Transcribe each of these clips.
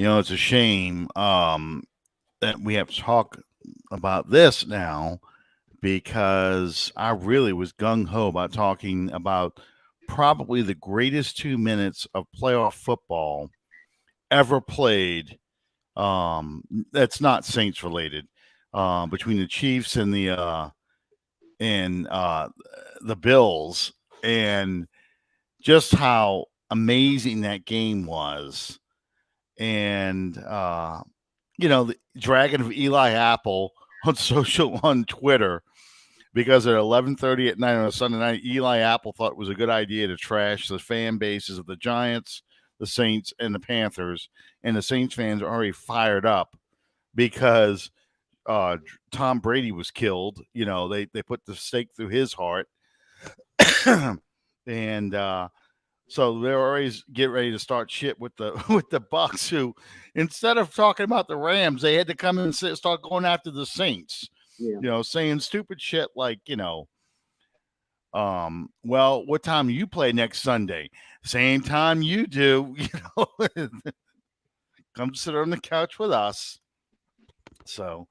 It's a shame that we have to talk about this now because I really was gung ho about talking about probably the greatest 2 minutes of playoff football ever played. That's not Saints related. Between the Chiefs and the Bills, and just how amazing that game was, and the dragon of Eli Apple on on Twitter, because at 11:30 at night on a Sunday night, Eli Apple thought it was a good idea to trash the fan bases of the Giants, the Saints, and the Panthers, and the Saints fans are already fired up because Tom Brady was killed. They put the stake through his heart, and so they're always get ready to start shit with the with the Bucks, who instead of talking about the Rams, they had to come in and start going after the Saints. Yeah. Saying stupid shit like, well, what time do you play next Sunday? Same time you do. Come sit on the couch with us. So,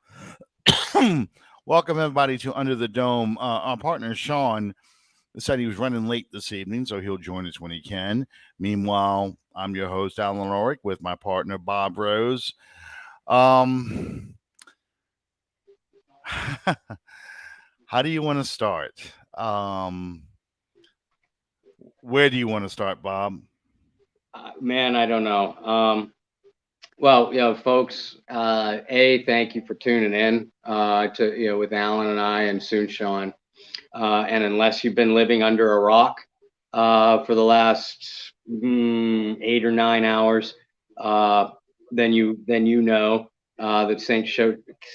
welcome everybody to Under the Dome. Our partner Sean said he was running late this evening, so he'll join us when he can. Meanwhile, I'm your host, Alan Orick, with my partner, Bob Rose. How do you want to start? Where do you want to start, Bob? Man, I don't know. Well, folks, thank you for tuning in to with Alan and I, and soon Sean. And unless you've been living under a rock for the last 8 or 9 hours, then you know that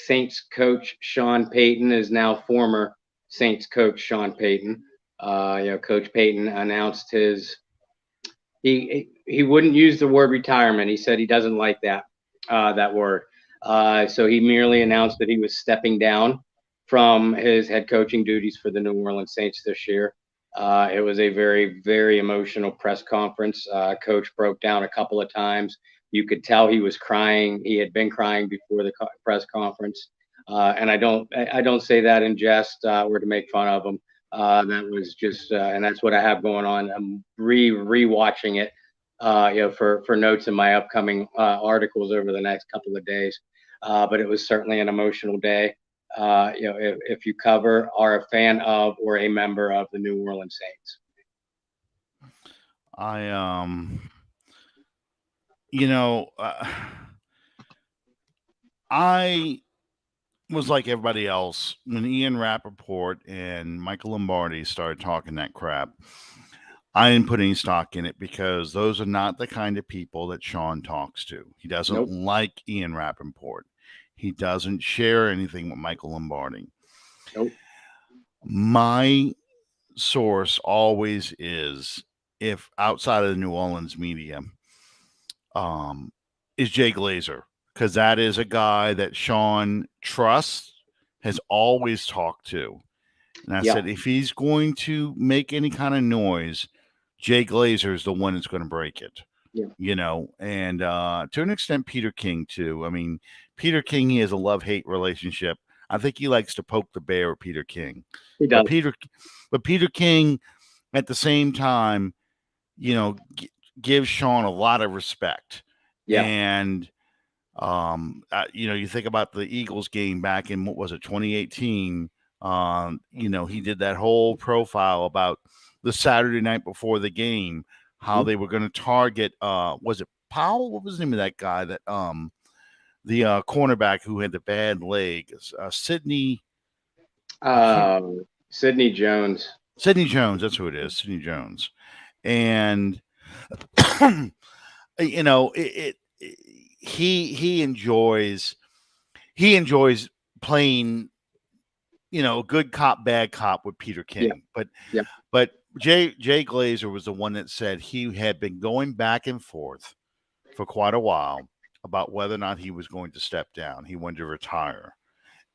Saints coach Sean Payton is now former Saints coach Sean Payton. Coach Payton announced he wouldn't use the word retirement. He said he doesn't like that word. So he merely announced that he was stepping down from his head coaching duties for the New Orleans Saints this year. It was a very, very emotional press conference. Coach broke down a couple of times. You could tell he was crying. He had been crying before the press conference. And I don't say that in jest or to make fun of him. That was just, and that's what I have going on. I'm rewatching it, for notes in my upcoming articles over the next couple of days. But it was certainly an emotional day. If you cover, are a fan of, or a member of the New Orleans Saints. I was like everybody else when Ian Rappaport and Michael Lombardi started talking that crap. I didn't put any stock in it because those are not the kind of people that Sean talks to. He doesn't like Ian Rappaport. He doesn't share anything with Michael Lombardi. Nope. My source always is, if outside of the New Orleans media, is Jay Glazer, because that is a guy that Sean trusts, has always talked to. And I said, if he's going to make any kind of noise, Jay Glazer is the one that's going to break it. Yeah. And to an extent, Peter King, too. I mean, Peter King, he has a love-hate relationship. I think he likes to poke the bear with Peter King. He does. But Peter King, at the same time, gives Sean a lot of respect. Yeah. And, you think about the Eagles game back in, 2018. He did that whole profile about the Saturday night before the game, how they were going to target, was it Powell? What was the name of that guy that, the cornerback who had the bad leg, Sidney Jones. Sidney Jones, that's who it is, Sidney Jones. And he enjoys playing, good cop, bad cop with Peter King. But Jay Glazer was the one that said he had been going back and forth for quite a while about whether or not he was going to step down. He wanted to retire.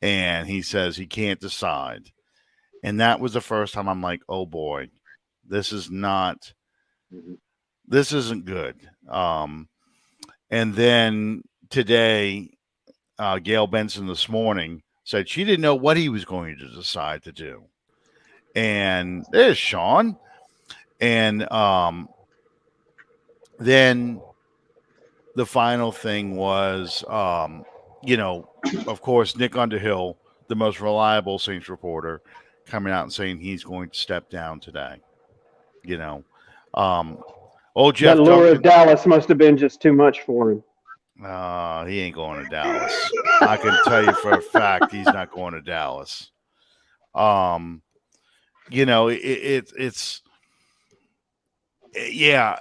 And he says he can't decide. And that was the first time I'm like, oh boy, this isn't good. And then today, Gail Benson this morning said she didn't know what he was going to decide to do. And there's Sean. And then the final thing was, of course, Nick Underhill, the most reliable Saints reporter, coming out and saying he's going to step down today. You know, um, old That Jeff lure of Duncan, Dallas must have been just too much for him. he ain't going to Dallas. I can tell you for a fact he's not going to Dallas. Um, it's yeah.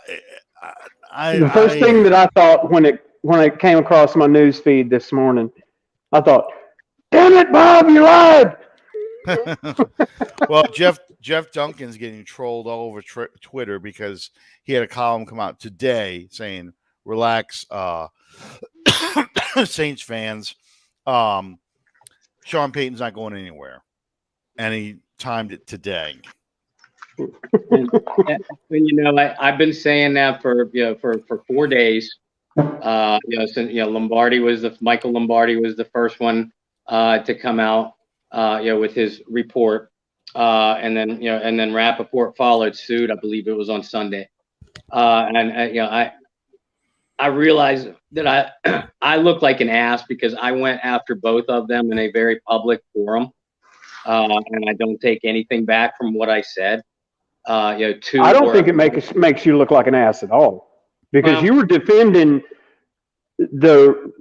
The first thing that I thought when it came across my news feed this morning, I thought, "Damn it, Bob, you lied." Well, Jeff Duncan's getting trolled all over Twitter because he had a column come out today saying, "Relax, Saints fans. Sean Payton's not going anywhere," and he timed it today. And, I've been saying that for 4 days. Since Michael Lombardi was the first one to come out, with his report, and then Rappaport followed suit. I believe it was on Sunday, I realized that I look like an ass because I went after both of them in a very public forum, and I don't take anything back from what I said. I don't think it makes you look like an ass at all, because you were defending the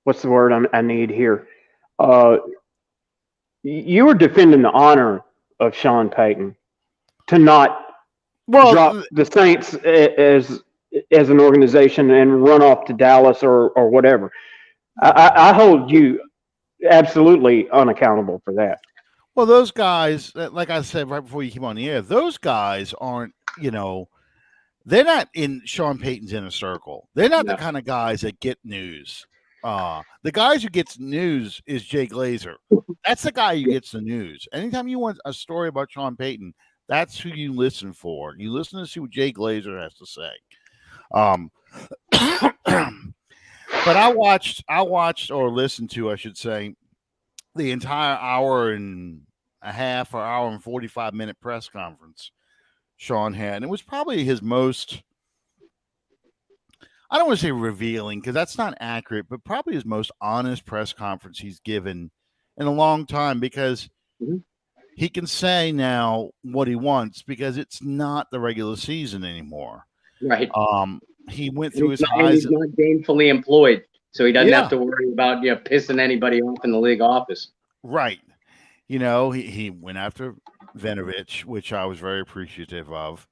what's the word I need here? You were defending the honor of Sean Payton to not drop the Saints as an organization and run off to Dallas or whatever. I hold you absolutely unaccountable for that. Well, those guys, like I said right before you came on the air, those guys aren't, they're not in Sean Payton's inner circle. They're not the kind of guys that get news. The guys who gets news is Jay Glazer. That's the guy who gets the news. Anytime you want a story about Sean Payton, that's who you listen for. You listen to see what Jay Glazer has to say. But I watched or listened to, I should say, the entire hour and a half or hour and 45-minute press conference Sean had. And it was probably his most, I don't want to say revealing because that's not accurate, but probably his most honest press conference he's given in a long time, because he can say now what he wants because it's not the regular season anymore. Right. He went through his highs. He's not gainfully employed, so he doesn't have to worry about pissing anybody off in the league office. Right. He went after Vinovich, which I was very appreciative of.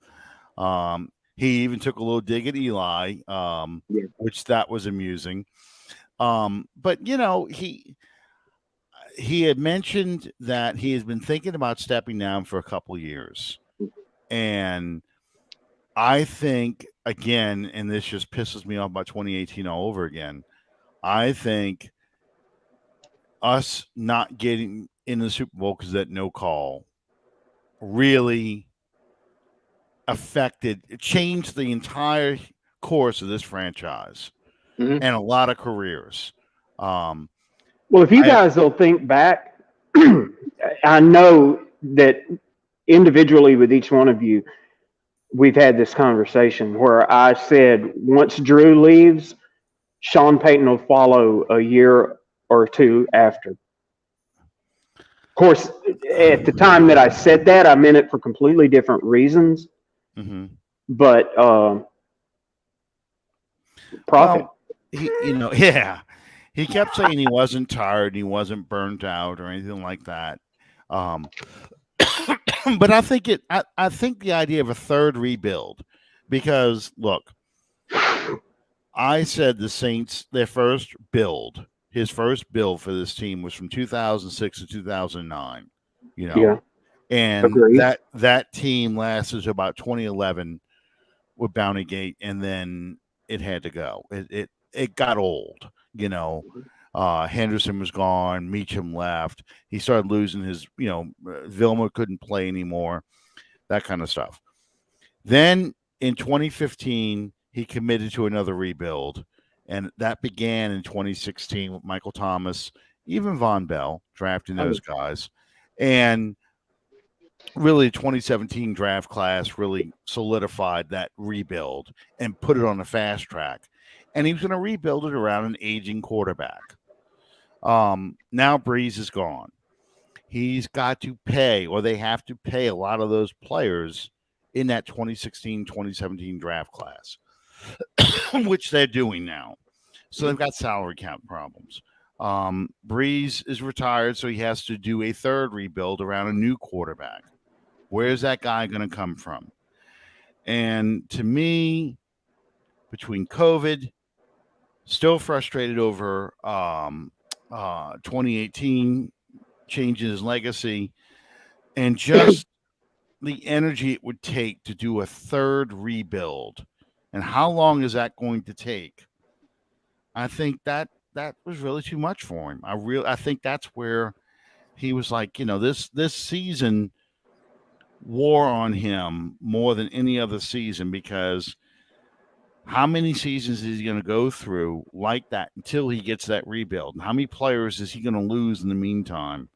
He even took a little dig at Eli, which that was amusing. But he had mentioned that he has been thinking about stepping down for a couple of years, and I think, again, and this just pisses me off about 2018 all over again, I think us not getting in the Super Bowl because that no call really changed the entire course of this franchise and a lot of careers. Well, if you guys will think back, I know that individually with each one of you, we've had this conversation where I said once Drew leaves, Sean Payton will follow a year or two after. Of course, at the time that I said that, I meant it for completely different reasons. Mm-hmm. But profit. Well, he kept saying he wasn't tired, he wasn't burnt out or anything like that. But I think the idea of a third rebuild, because look, I said the Saints, his first build for this team was from 2006 to 2009, and Agreed. that team lasted to about 2011 with Bounty Gate, and then it had to go. It got old, Henderson was gone, Meacham left. He started losing his, Vilma couldn't play anymore, that kind of stuff. Then in 2015, he committed to another rebuild. And that began in 2016 with Michael Thomas, even Von Bell, drafting those guys. And really, 2017 draft class really solidified that rebuild and put it on a fast track. And he was going to rebuild it around an aging quarterback. Now Breeze is gone. He's got to pay, or they have to pay a lot of those players in that 2016-2017 draft class, which they're doing now. So they've got salary cap problems. Breeze is retired, so he has to do a third rebuild around a new quarterback. Where's that guy going to come from? And to me, between COVID, still frustrated over 2018 changing his legacy, and just the energy it would take to do a third rebuild. And how long is that going to take? I think that was really too much for him. I think that's where he was like, this season wore on him more than any other season, because how many seasons is he going to go through like that until he gets that rebuild? And how many players is he going to lose in the meantime?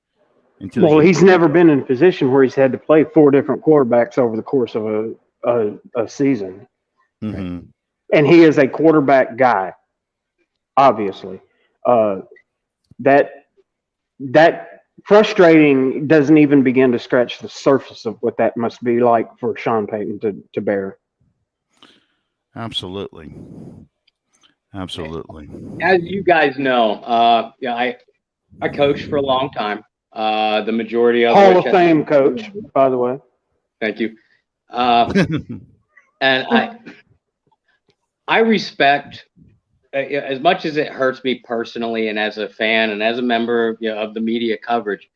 He's never been in a position where he's had to play 4 different quarterbacks over the course of a season. Mm-hmm. And he is a quarterback guy, obviously. That frustrating doesn't even begin to scratch the surface of what that must be like for Sean Payton to bear. Absolutely. As you guys know, I coached for a long time. The majority of Hall of Fame coach, by the way. Thank you. And I respect, as much as it hurts me personally, and as a fan and as a member of the media coverage,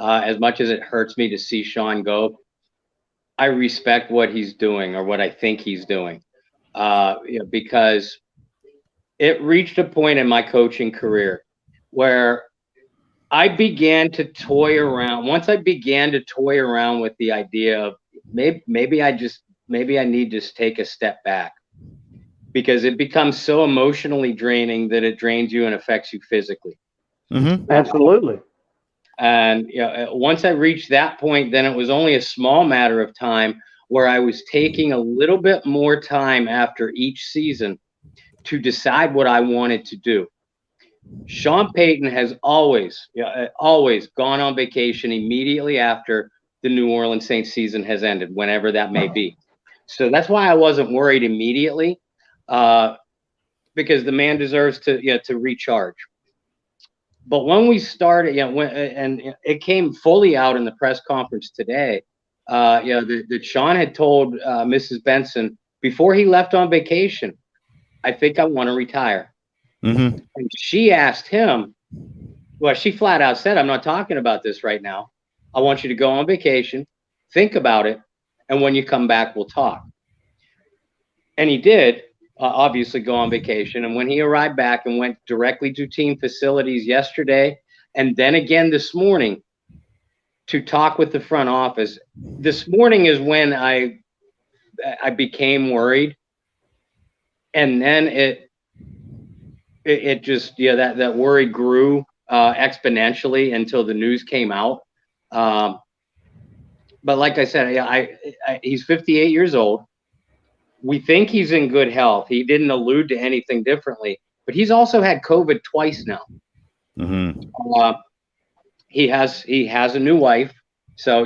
as much as it hurts me to see Sean go, I respect what he's doing, or what I think he's doing, because it reached a point in my coaching career where I began to toy around. Once I began to toy around with the idea of maybe I need to take a step back, because it becomes so emotionally draining that it drains you and affects you physically. Mm-hmm. Absolutely. And once I reached that point, then it was only a small matter of time where I was taking a little bit more time after each season to decide what I wanted to do. Sean Payton has always gone on vacation immediately after the New Orleans Saints season has ended, whenever that may be. So that's why I wasn't worried immediately, because the man deserves to recharge. But when we started, and it came fully out in the press conference today, that Sean had told Mrs. Benson before he left on vacation, I think I want to retire. Mm-hmm. And she asked him, well, she flat out said, I'm not talking about this right now. I want you to go on vacation, think about it, and when you come back, we'll talk. And he did, obviously, go on vacation. And when he arrived back and went directly to team facilities yesterday, and then again this morning to talk with the front office, this morning is when I became worried. And then it just, that worry grew exponentially until the news came out. But like I said, he's 58 years old. We think he's in good health. He didn't allude to anything differently, but he's also had COVID twice now. Mm-hmm. He has a new wife. So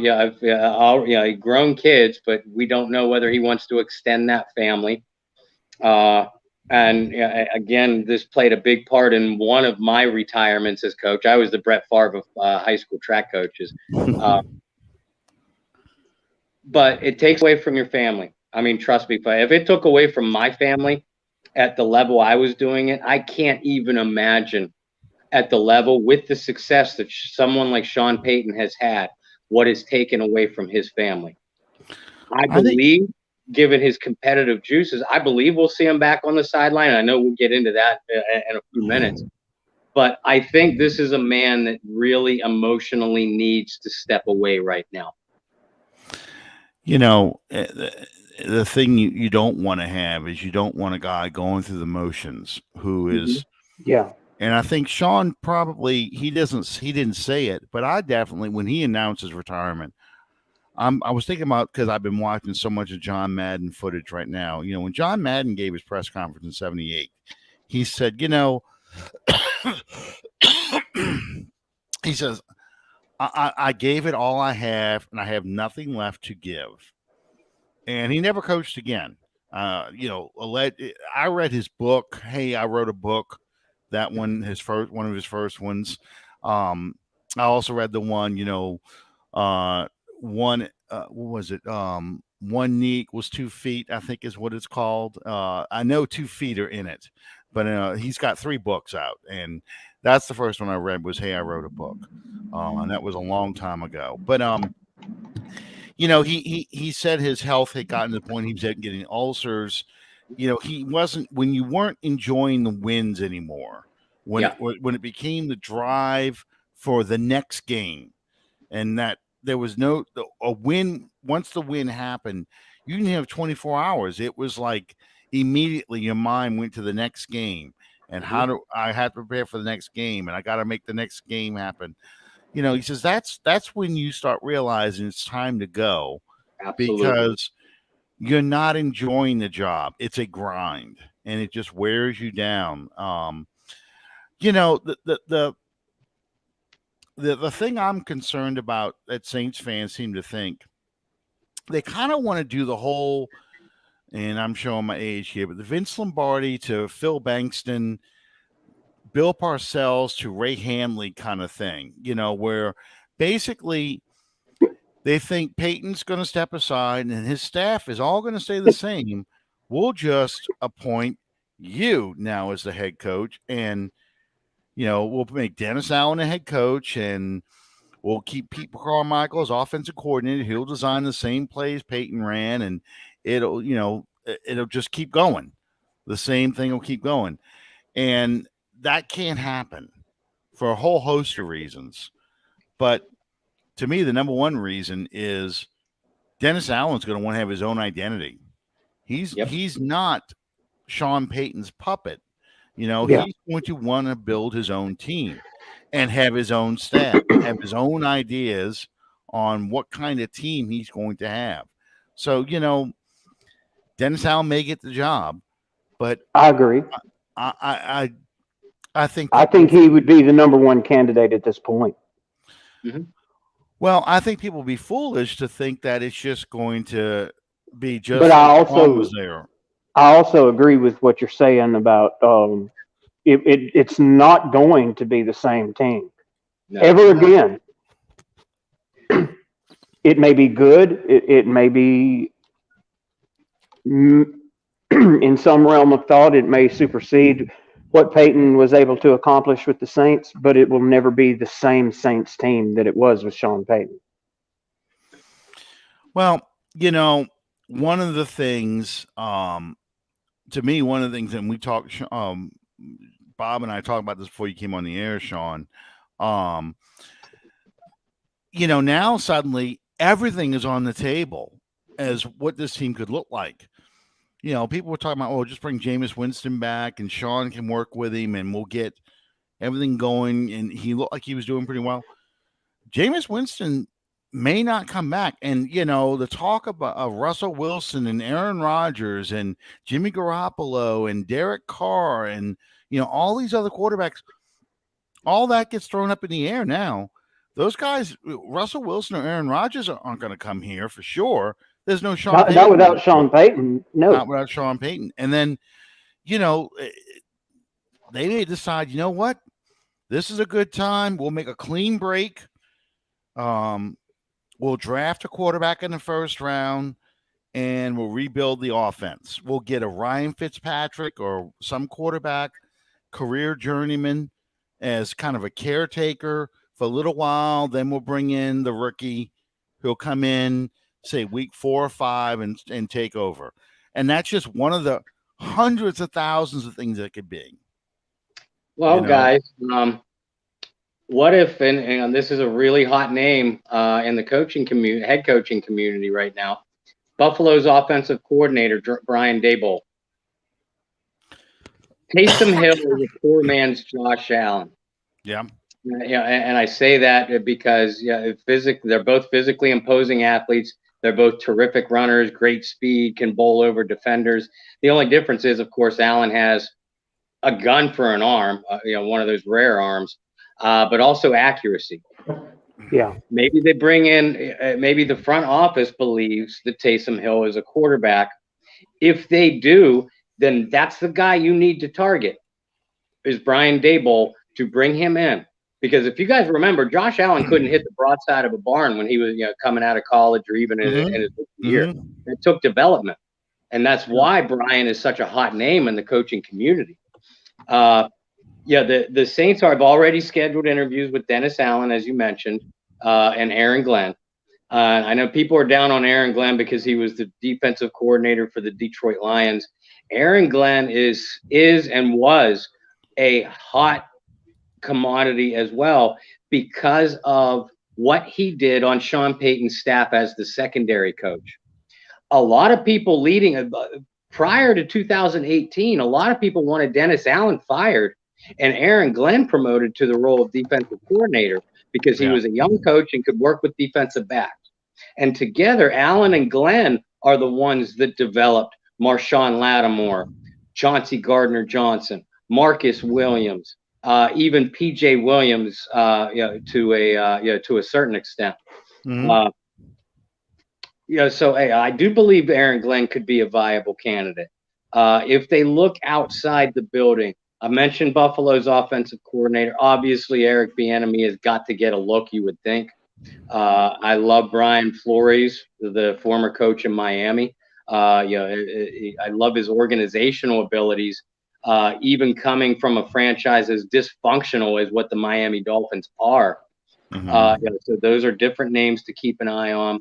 grown kids, but we don't know whether he wants to extend that family. And again, this played a big part in one of my retirements as coach. I was the Brett Favre of high school track coaches. But it takes away from your family. I mean, trust me, if it took away from my family at the level I was doing it, I can't even imagine at the level with the success that someone like Sean Payton has had, what is taken away from his family. I believe, given his competitive juices, I believe we'll see him back on the sideline. I know we'll get into that in a few minutes. But I think this is a man that really emotionally needs to step away right now. the thing you don't want to have is you don't want a guy going through the motions who Mhm. is. Yeah. And I think Sean probably he didn't say it, but I definitely when he announced his retirement, I was thinking about because I've been watching so much of John Madden footage right now. When John Madden gave his press conference in '78, he said, he says, I gave it all I have, and I have nothing left to give. And he never coached again. I read his book. Hey, I wrote a book. That one of his first ones. I also read the one, one what was it? One knee equals 2 feet, I think is what it's called. I know 2 feet are in it, but he's got 3 books out, and that's the first one I read was Hey, I wrote a book, and that was a long time ago. But he said his health had gotten to the point he was getting ulcers. He wasn't when you weren't enjoying the wins anymore. Yeah. When it became the drive for the next game, and that there was a win. Once the win happened, you didn't have 24 hours. It was like immediately your mind went to the next game, and Mhm. how do I had to prepare for the next game, and I got to make the next game happen. He says that's when you start realizing it's time to go Absolutely. because you're not enjoying the job. It's a grind, and it just wears you down. The thing I'm concerned about that Saints fans seem to think they kind of want to do the whole, and I'm showing my age here, but the Vince Lombardi to Phil Bankston, Bill Parcells to Ray Hanley kind of thing, where basically they think Payton's going to step aside and his staff is all going to stay the same. We'll just appoint you now as the head coach, and we'll make Dennis Allen a head coach, and we'll keep Pete Carmichael as offensive coordinator. He'll design the same plays Payton ran, and it'll just keep going. The same thing will keep going, and that can't happen for a whole host of reasons. But to me, the number one reason is Dennis Allen's going to want to have his own identity. Yep. He's not Sean Payton's puppet. Yeah. He's going to want to build his own team and have his own staff, have his own ideas on what kind of team he's going to have. So, Dennis Allen may get the job, but I agree. I I I think I people think he would be the number one candidate at this point. Mhm. well, I think people would be foolish to think that it's just going to be But just like Sean was there. I also agree with what you're saying about it's not going to be the same team No. ever again. It may be good. It may be in some realm of thought, it may supersede what Peyton was able to accomplish with the Saints, but it will never be the same Saints team that it was with Sean Payton. Well, one of the things, to me, one of the things, and we talked, Bob and I talked about this before you came on the air, Sean. Um, now suddenly everything is on the table as what this team could look like. People were talking about, oh, just bring Jameis Winston back and Sean can work with him and we'll get everything going. And he looked like he was doing pretty well. Jameis Winston may not come back. And, the talk about Russell Wilson and Aaron Rodgers and Jimmy Garoppolo and Derek Carr and, all these other quarterbacks, all that gets thrown up in the air now. Those guys, Russell Wilson or Aaron Rodgers aren't going to come here for sure. There's no Sean Payton. Not without Sean Payton. No. Not without Sean Payton. And then, they may decide, what? This is a good time. We'll make a clean break. We'll draft a quarterback in the first round and we'll rebuild the offense. We'll get a Ryan Fitzpatrick or some quarterback, career journeyman as kind of a caretaker for a little while. Then we'll bring in the rookie who'll come in, say week 4 or 5 and take over. And that's just one of the hundreds of thousands of things that could be. Well, guys, what if, and this is a really hot name in the coaching community, head coaching community right now. Buffalo's offensive coordinator, Brian Daboll. Taysom Hill is a poor man's Josh Allen. Yeah. Yeah, and I say that because they're both physically imposing athletes. They're both terrific runners, great speed, can bowl over defenders. The only difference is, of course, Allen has a gun for an arm, one of those rare arms, but also accuracy. Yeah. Maybe they bring in, maybe the front office believes that Taysom Hill is a quarterback. If they do, then that's the guy you need to target, is Brian Daboll, to bring him in. Because if you guys remember, Josh Allen couldn't hit the broadside of a barn when he was coming out of college or even in his year. It took development. And that's why Brian is such a hot name in the coaching community. The Saints have already scheduled interviews with Dennis Allen, as you mentioned, and Aaron Glenn. I know people are down on Aaron Glenn because he was the defensive coordinator for the Detroit Lions. Aaron Glenn is and was a hot commodity as well because of what he did on Sean Payton's staff as the secondary coach. A lot of people prior to 2018, a lot of people wanted Dennis Allen fired and Aaron Glenn promoted to the role of defensive coordinator because he was a young coach and could work with defensive backs. And together, Allen and Glenn are the ones that developed Marshawn Lattimore, Chauncey Gardner-Johnson, Marcus Williams, even PJ Williams, to a certain extent. So I do believe Aaron Glenn could be a viable candidate. If they look outside the building, I mentioned Buffalo's offensive coordinator. Obviously, Eric Bieniemy has got to get a look, you would think. I love Brian Flores, the former coach in Miami. I love his organizational abilities. Even coming from a franchise as dysfunctional as what the Miami Dolphins are. So those are different names to keep an eye on.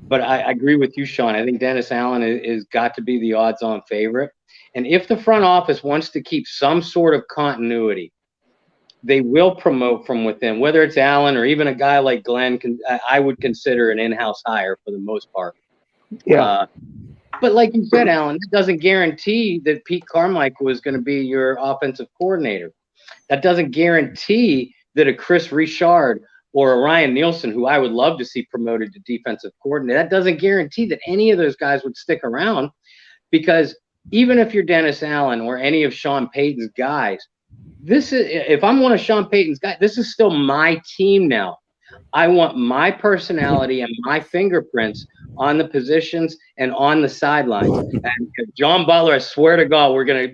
But I agree with you, Sean. I think Dennis Allen is got to be the odds-on favorite. And if the front office wants to keep some sort of continuity, they will promote from within, whether it's Allen or even a guy like Glenn. I would consider an in-house hire for the most part. Yeah. But like you said, Alan, it doesn't guarantee that Pete Carmichael is going to be your offensive coordinator. That doesn't guarantee that a Chris Richard or a Ryan Nielsen, who I would love to see promoted to defensive coordinator, that doesn't guarantee that any of those guys would stick around, because even if you're Dennis Allen or any of Sean Payton's guys, if I'm one of Sean Payton's guys, this is still my team now. I want my personality and my fingerprints on the positions and on the sidelines. And John Butler, I swear to God, we're gonna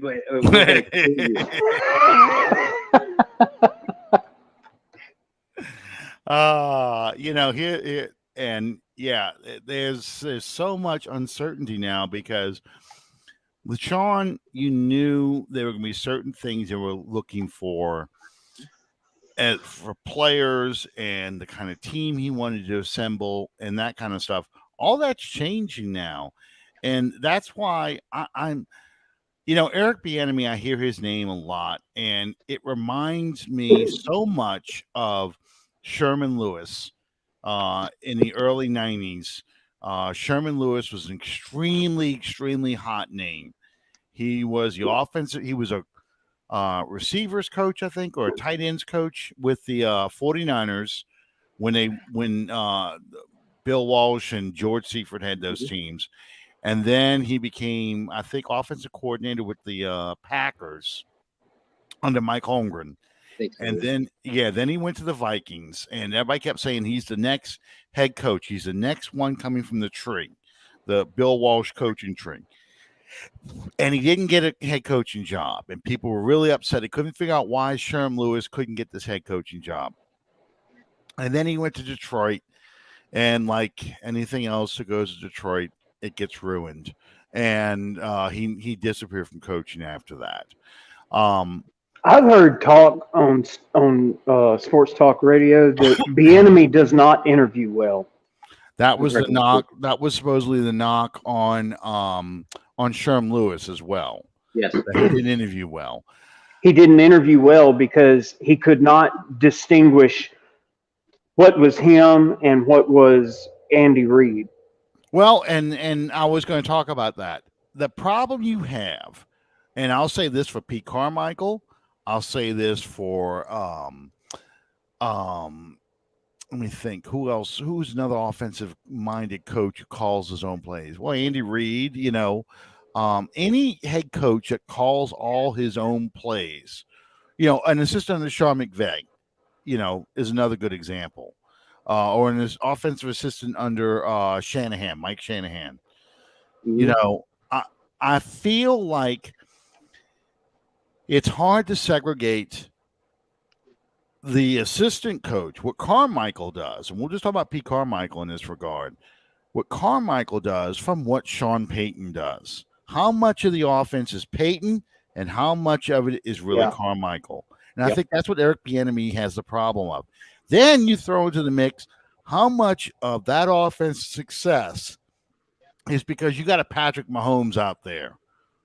here and there's so much uncertainty now because with Sean, you knew there were going to be certain things they were looking for players and the kind of team he wanted to assemble and that kind of stuff. All that's changing now. And that's why I'm Eric Bieniemy, I hear his name a lot, and it reminds me so much of Sherman Lewis in the early 90s. Sherman Lewis was an extremely, extremely hot name. He was the offensive. He was a receivers coach, I think, or a tight ends coach with the 49ers when Bill Walsh and George Seifert had those teams. And then he became, I think, offensive coordinator with the Packers under Mike Holmgren. And then he went to the Vikings, and everybody kept saying he's the next head coach. He's the next one coming from the tree, the Bill Walsh coaching tree. And he didn't get a head coaching job, and people were really upset. They couldn't figure out why Sherman Lewis couldn't get this head coaching job. And then he went to Detroit, and like anything else that goes to Detroit, it gets ruined. And he disappeared from coaching after that. I've heard talk on sports talk radio that Bieniemy does not interview well. That was the knock. That was supposedly the knock on Sherman Lewis as well. Yes, that he didn't interview well. He didn't interview well because he could not distinguish what was him and what was Andy Reid. Well, and I was going to talk about that. The problem you have, and I'll say this for Pete Carmichael, I'll say this for um let me think. Who else? Who's another offensive minded coach who calls his own plays? Well, Andy Reid, any head coach that calls all his own plays, an assistant under Sean McVay, is another good example. Or an offensive assistant under Shanahan, Mike Shanahan. You Mhm. know, I I feel like it's hard to segregate the assistant coach, what Carmichael does, and we'll just talk about Pete Carmichael in this regard, what Carmichael does from what Sean Payton does. How much of the offense is Payton and how much of it is really Yeah. Carmichael? And I Yep. think that's what Eric Bieniemy has the problem of. Then you throw into the mix how much of that offense success is because you got a Patrick Mahomes out there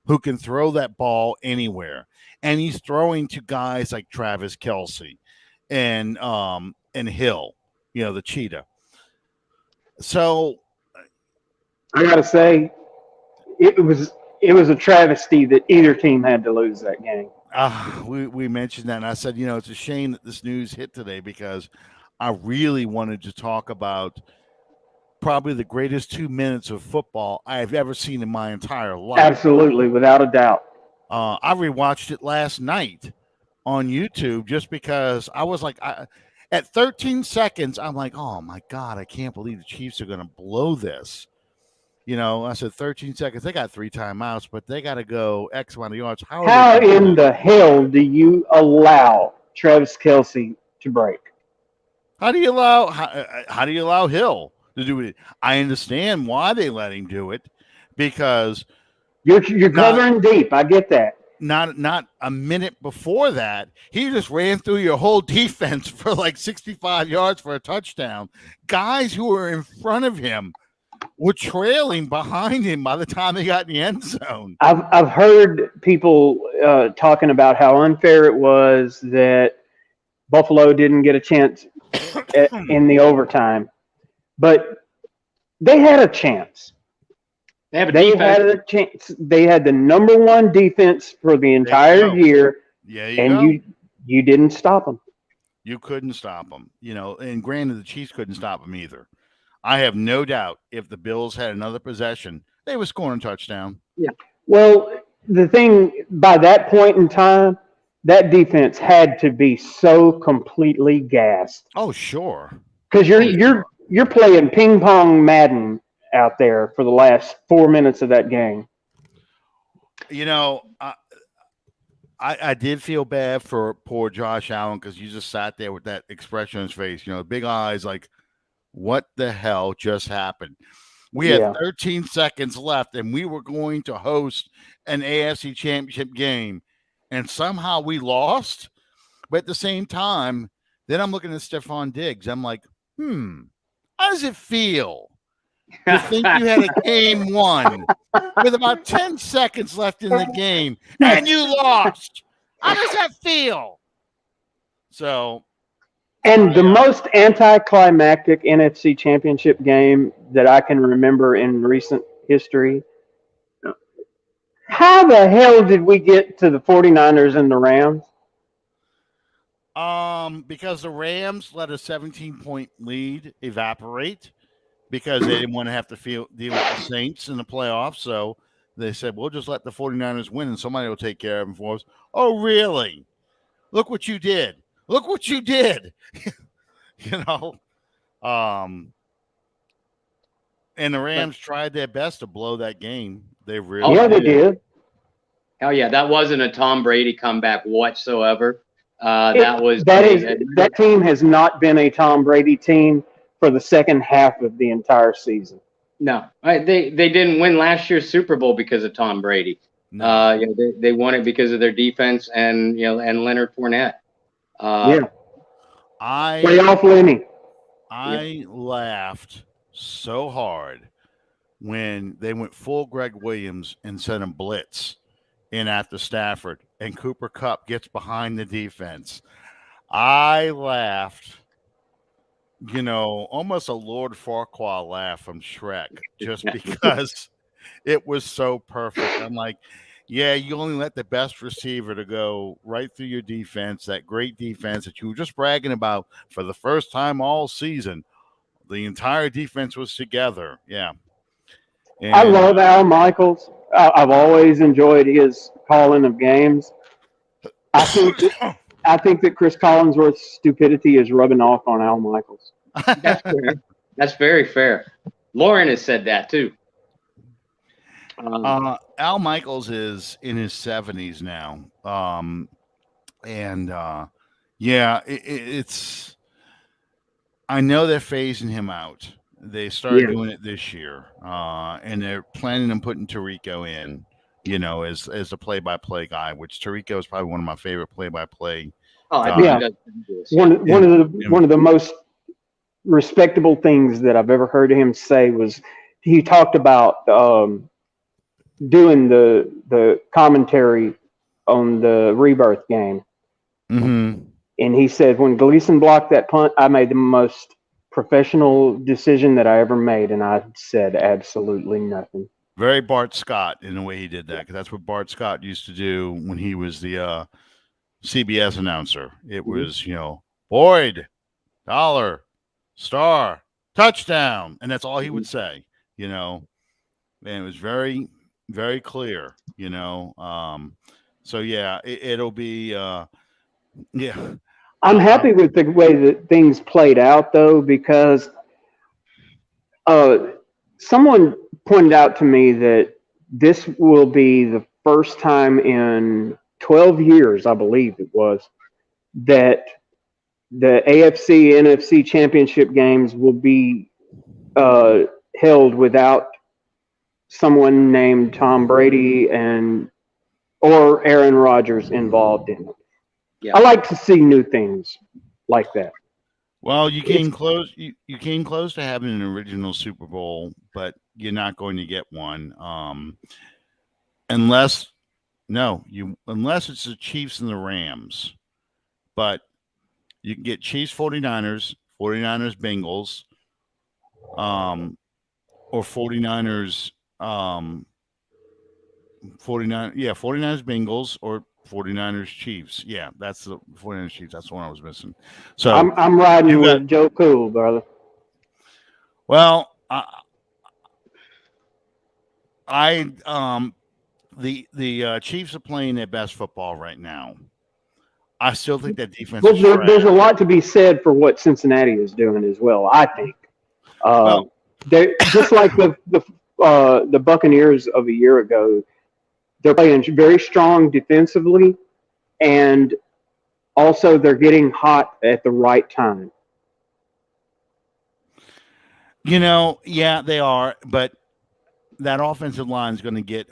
who can throw that ball anywhere. And he's throwing to guys like Travis Kelsey and Hill, the cheetah. So I gotta say, it was a travesty that either team had to lose that game. we mentioned that, and I said, it's a shame that this news hit today because I really wanted to talk about probably the greatest 2 minutes of football I've ever seen in my entire life. Absolutely, without a doubt. I rewatched it last night on YouTube just because I was like, at 13 seconds, I'm like, oh my God, I can't believe the Chiefs are going to blow this. I said 13 seconds. They got 3 timeouts, but they got to go X amount of yards. How are they How going to do in it? the hell do you allow Travis Kelsey to break? How do you allow Hill to do it? I understand why they let him do it because You're not covering deep. I get that. not a minute before that, he just ran through your whole defense for like 65 yards for a touchdown. Guys who were in front of him were trailing behind him by the time they got in the end zone. I've heard people talking about how unfair it was that Buffalo didn't get a chance in the overtime, but they had a chance. They have a They defense. had a chance. They had the number one defense for the There you entire go. year, There you and go. you didn't stop them. You couldn't stop them. And granted, the Chiefs couldn't stop them either. I have no doubt if the Bills had another possession, they were scoring a touchdown. Yeah. Well, the thing by that point in time, that defense had to be so completely gassed Oh, sure. because Oh, sure. you're playing ping pong Madden out there for the last 4 minutes of that game. You know, I did feel bad for poor Josh Allen because you just sat there with that expression on his face, big eyes like, what the hell just happened? We had Yeah. 13 seconds left and we were going to host an AFC championship game and somehow we lost. But at the same time, then I'm looking at Stephon Diggs. I'm like, how does it feel to think you had a game won with about 10 seconds left in the game and you lost? How does that feel? So, And the most anticlimactic NFC championship game that I can remember in recent history. How the hell did we get to the 49ers and the Rams? because the Rams let a 17-point lead evaporate because they didn't want to have to deal with the Saints in the playoffs. So they said, we'll just let the 49ers win and somebody will take care of them for us. Oh, really? Look what you did. Look what you did. you know, um, and the Rams tried their best to blow that game. They really Yeah, they did. Hell yeah, that wasn't a Tom Brady comeback whatsoever. That was That team has not been a Tom Brady team for the second half of the entire season. no. They didn't win last year's Super Bowl because of Tom Brady. No. They won it because of their defense and and Leonard Fournette. Yeah, I playoff Lenny. I laughed so hard when they went full Greg Williams and sent him blitz in after Stafford and Cooper Cup gets behind the defense. I laughed almost a Lord Farquaad laugh from Shrek, just because it was so perfect. I'm like, yeah, you only let the best receiver to go right through your defense, that great defense that you were just bragging about for the first time all season. The entire defense was together. Yeah. I And love Al Michaels. I've always enjoyed his calling of games. I think that I think that Chris Collinsworth's stupidity is rubbing off on Al Michaels. That's fair. That's very fair. Lauren has said that too. Al Michaels is in his 70s now. And yeah, it's I know they're phasing him out. They started Yeah. doing it this year, and they're planning on putting Tirico in, as a play-by-play guy. Which Tirico is probably one of my favorite play-by-play Oh, I think guys. he does fabulous. One of the most respectable things that I've ever heard him say was he talked about doing the commentary on the Rebirth game, Mm-hmm. and he said when Gleason blocked that punt, I made the most professional decision that I ever made, and I said absolutely nothing. Very Bart Scott in the way he did that, because that's what Bart Scott used to do when he was the CBS announcer. It was, Boyd, dollar, star, touchdown, and that's all he would say. And it was very, very clear. So yeah, it'll be yeah. I'm happy with the way that things played out, though, because someone pointed out to me that this will be the first time in 12 years, I believe it was, that the AFC NFC championship games will be held without someone named Tom Brady or Aaron Rodgers involved in it. Yeah. I like to see new things like that. Well, you came close. You came close to having an original Super Bowl, but you're not going to get one, unless it's the Chiefs and the Rams. But you can get Chiefs 49ers, 49ers Bengals, or 49ers 49ers Bengals, or 49ers Chiefs. Yeah, that's the 49ers Chiefs. That's the one I was missing. So I'm riding with Joe Cool, brother. Well, the Chiefs are playing their best football right now. I still think that defense is trash. There's a lot to be said for what Cincinnati is doing as well. I think they just like the Buccaneers of a year ago. They're playing very strong defensively, and also they're getting hot at the right time. Yeah, they are, but that offensive line is going to get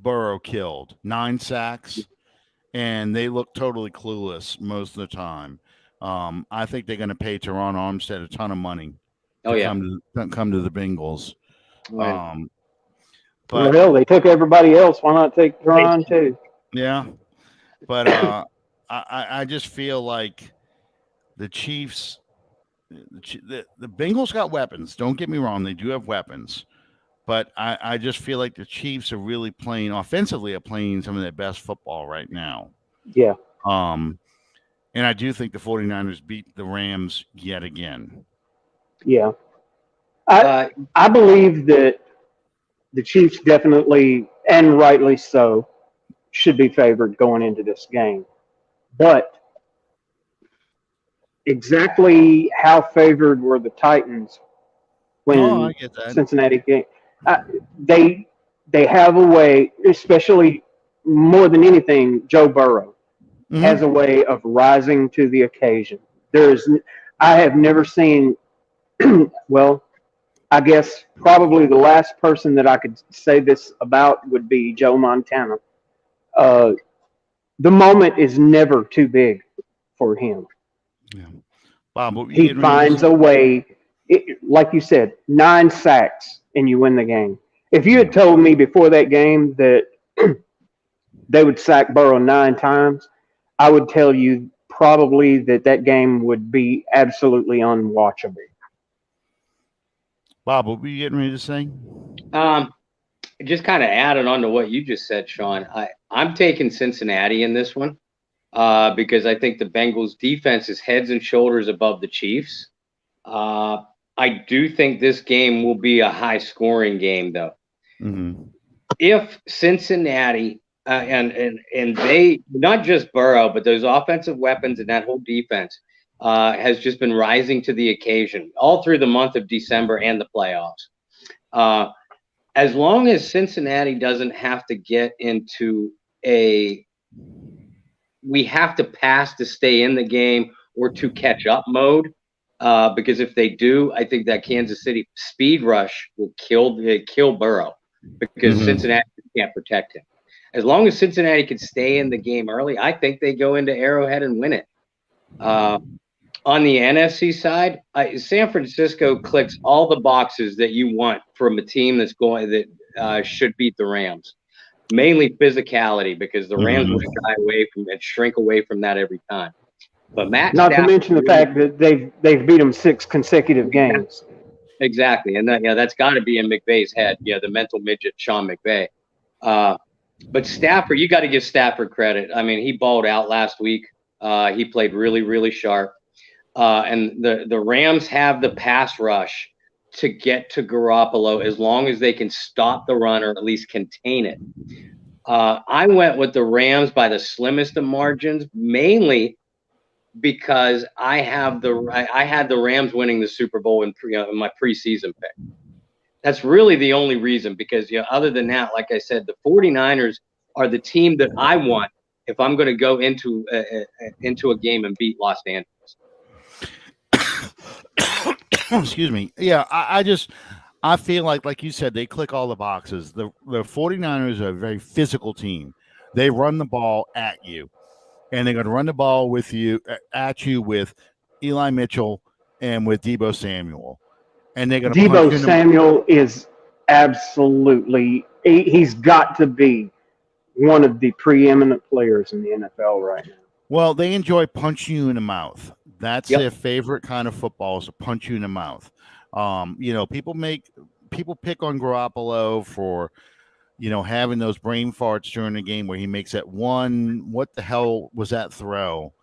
Burrow killed. 9 sacks, and they look totally clueless most of the time. I think they're going to pay Teron Armstead a ton of money to come to the Bengals. Right. But hell, they took everybody else. Why not take Teron too? Yeah, but I just feel like the Chiefs, the Bengals got weapons. Don't get me wrong; they do have weapons. But I just feel like the Chiefs are really playing offensively, are playing some of their best football right now. Yeah. And I do think the 49ers beat the Rams yet again. Yeah. I believe that the Chiefs definitely, and rightly so, should be favored going into this game. But exactly how favored were the Titans when Cincinnati came? They have a way, especially more than anything, Joe Burrow has a way of rising to the occasion. I have never seen, well, I guess probably the last person that I could say this about would be Joe Montana. The moment is never too big for him. Yeah. Bob, he finds a way. Like you said, 9 sacks and you win the game. If you had told me before that game that they would sack Burrow 9 times, I would tell you probably that game would be absolutely unwatchable. Bob, what were you getting ready to say? Just kind of adding on to what you just said, Sean. I'm taking Cincinnati in this one because I think the Bengals defense is heads and shoulders above the Chiefs. I do think this game will be a high scoring game, though. Mm-hmm. If Cincinnati and they, not just Burrow, but those offensive weapons and that whole defense has just been rising to the occasion all through the month of December and the playoffs. As long as Cincinnati doesn't have to get into we have to pass to stay in the game or to catch up mode, because if they do, I think that Kansas City speed rush will kill Burrow because Cincinnati can't protect him. As long as Cincinnati can stay in the game early, I think they go into Arrowhead and win it. On the NFC side, San Francisco clicks all the boxes that you want from a team that should beat the Rams. Mainly physicality, because the Rams would shy away from and shrink away from that every time. But Matt, not to mention the fact that they've beat them 6 consecutive games. Exactly, and that's got to be in McVay's head. Yeah, the mental midget Sean McVay. But Stafford, you got to give Stafford credit. I mean, he balled out last week. He played really, really sharp. And the Rams have the pass rush to get to Garoppolo as long as they can stop the run or at least contain it. I went with the Rams by the slimmest of margins, mainly because I had the Rams winning the Super Bowl in my preseason pick. That's really the only reason, because other than that, like I said, the 49ers are the team that I want if I'm going to go into a game and beat Los Angeles. Excuse me. Yeah, I feel like you said, they click all the boxes. The 49ers are a very physical team. They run the ball at you, and they're going to run the ball with Eli Mitchell and with Deebo Samuel. And they're going to Deebo Samuel is absolutely, he's got to be one of the preeminent players in the NFL right now. Well, they enjoy punching you in the mouth. That's their favorite kind of football, is to punch you in the mouth. People pick on Garoppolo for, having those brain farts during the game where he makes that one, what the hell was that throw?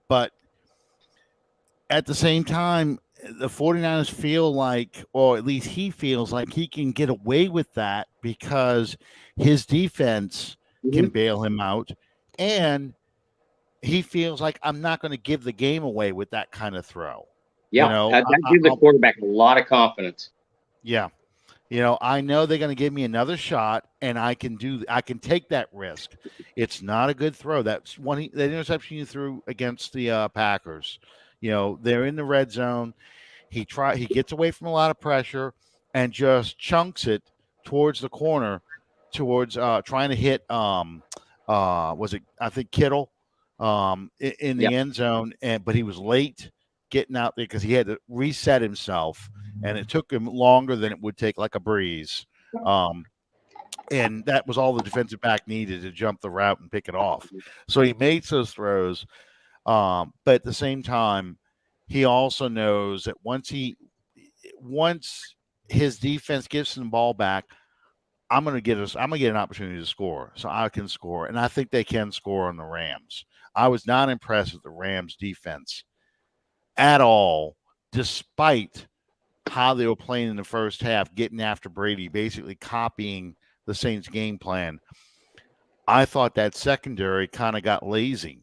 But at the same time, the 49ers feel like, or at least he feels like, he can get away with that because his defense can bail him out, and he feels like, I'm not going to give the game away with that kind of throw. Yeah, that gives the quarterback a lot of confidence. Yeah. I know they're going to give me another shot, and I can take that risk. It's not a good throw. That's the interception you threw against the Packers. They're in the red zone. He gets away from a lot of pressure and just chunks it towards the corner, towards trying to hit was it, I think, Kittle in the end zone, but he was late getting out there because he had to reset himself, and it took him longer than it would take like a breeze. And that was all the defensive back needed to jump the route and pick it off. So he makes those throws. But at the same time, he also knows that once his defense gives him the ball back, I'm gonna get an opportunity to score, so I can score, and I think they can score on the Rams. I was not impressed with the Rams defense at all, despite how they were playing in the first half, getting after Brady, basically copying the Saints' game plan. I thought that secondary kind of got lazy.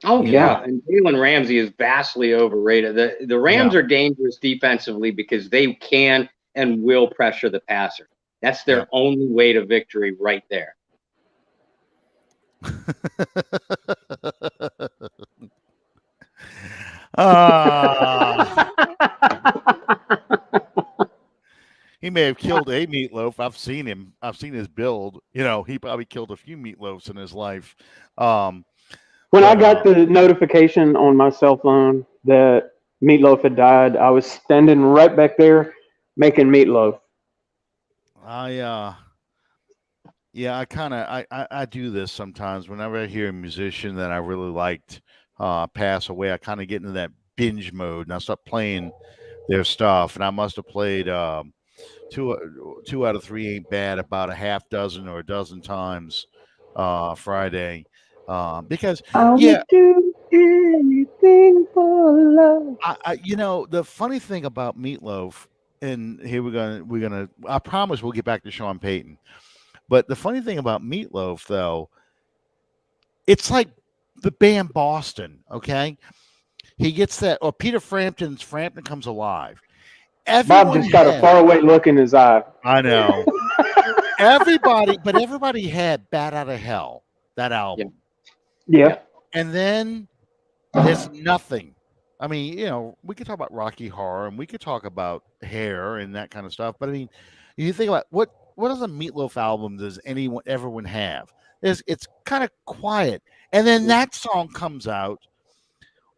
Oh, yeah. And Jalen Ramsey is vastly overrated. The Rams are dangerous defensively because they can and will pressure the passer. That's their only way to victory right there. He may have killed a meatloaf. I've seen him. I've seen his build. He probably killed a few meatloafs in his life. When I got the notification on my cell phone that Meatloaf had died, I was standing right back there making meatloaf. I do this sometimes whenever I hear a musician that I really liked pass away, I kind of get into that binge mode, and I start playing their stuff. And I must have played two out of three ain't bad about a half dozen or a dozen times Friday, because I yeah, would do anything for love. the funny thing about Meatloaf, and here we're gonna I promise we'll get back to Sean Payton, but the funny thing about Meatloaf though, it's like the band Boston. Okay, he gets that, or Peter Frampton's Frampton Comes Alive. Bob Everyone just got a had, faraway look in his eye. I know. Everybody had Bat Out of Hell, that album. Yeah. And then there's nothing. I mean, we could talk about Rocky Horror and we could talk about Hair and that kind of stuff. But I mean, you think about what other Meatloaf album does everyone have? It's kind of quiet. And then that song comes out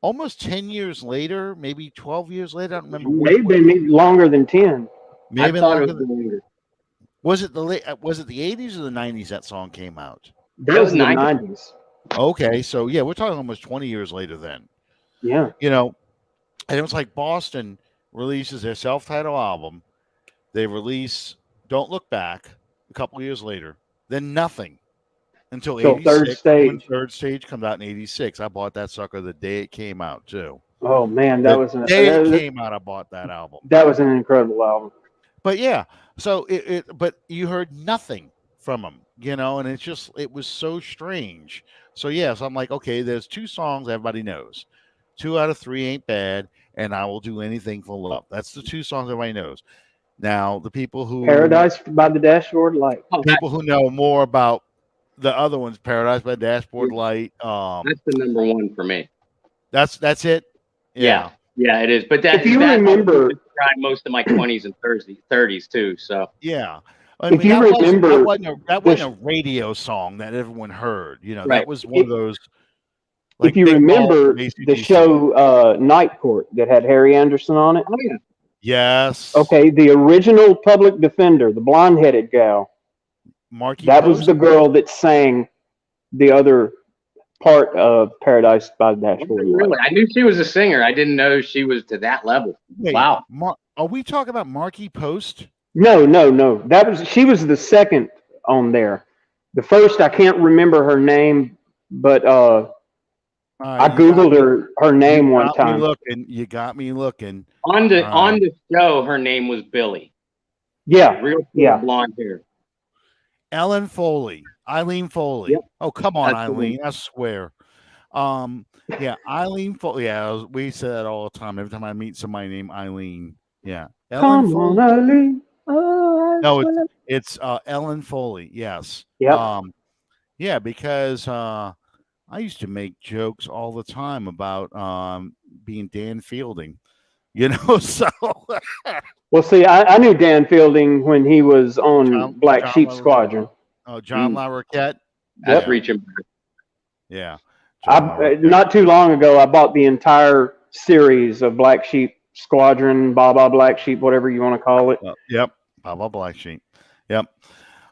almost 10 years later, maybe 12 years later. I don't remember. Maybe longer than 10. Maybe I thought longer it was longer. Was it the 80s or the 90s that song came out? That was the 90s. Okay, so yeah, we're talking almost 20 years later then. Yeah. And it was like Boston releases their self-titled album. They release Don't Look Back a couple of years later. Then nothing until 86. Third Stage. When Third Stage comes out in 86. I bought that sucker the day it came out too. Oh man, The day it came out, I bought that album. That was an incredible album. But yeah, so but you heard nothing from him, and it was so strange. So yeah, so I'm like, okay, there's two songs everybody knows. 2 out of 3 ain't bad, and I Will Do Anything for Love. That's the two songs everybody knows. Now, the people who Paradise by the Dashboard Light. People who know more about the other ones, Paradise by Dashboard Light. That's the number one for me. That's it. Yeah, it is. But that, if you remember, described most of my 20s and 30s too. So yeah. If you remember, that wasn't a radio song that everyone heard. Right. That was one of those. If you remember the show Night Court that had Harry Anderson on it. Oh, yeah. Yes. Okay, the original public defender, the blonde-headed gal. Marky that Post? was the girl that sang the other part of Paradise by the Dashboard Light. Really? I knew she was a singer. I didn't know she was to that level. Wait, wow. Are we talking about Marky Post? No. She was the second on there. The first, I can't remember her name, but I googled her name one time. You got me looking. On the show, her name was Billy. Yeah, real blonde hair. Eileen Foley. Yep. Oh, come on, Eileen. I swear. Yeah, Eileen Foley. Yeah, we say that all the time. Every time I meet somebody named Eileen. Yeah. Come on, Eileen. Oh, no, it's Ellen Foley. Yes. Yeah. Yeah, because I used to make jokes all the time about being Dan Fielding. So. Well, see, I knew Dan Fielding when he was on Black Sheep Squadron. Oh, John LaRoquette? That's reaching back. Yeah. Not too long ago, I bought the entire series of Black Sheep Squadron, Baba Black Sheep, whatever you want to call it. Yep. Baba Black Sheep. Yep.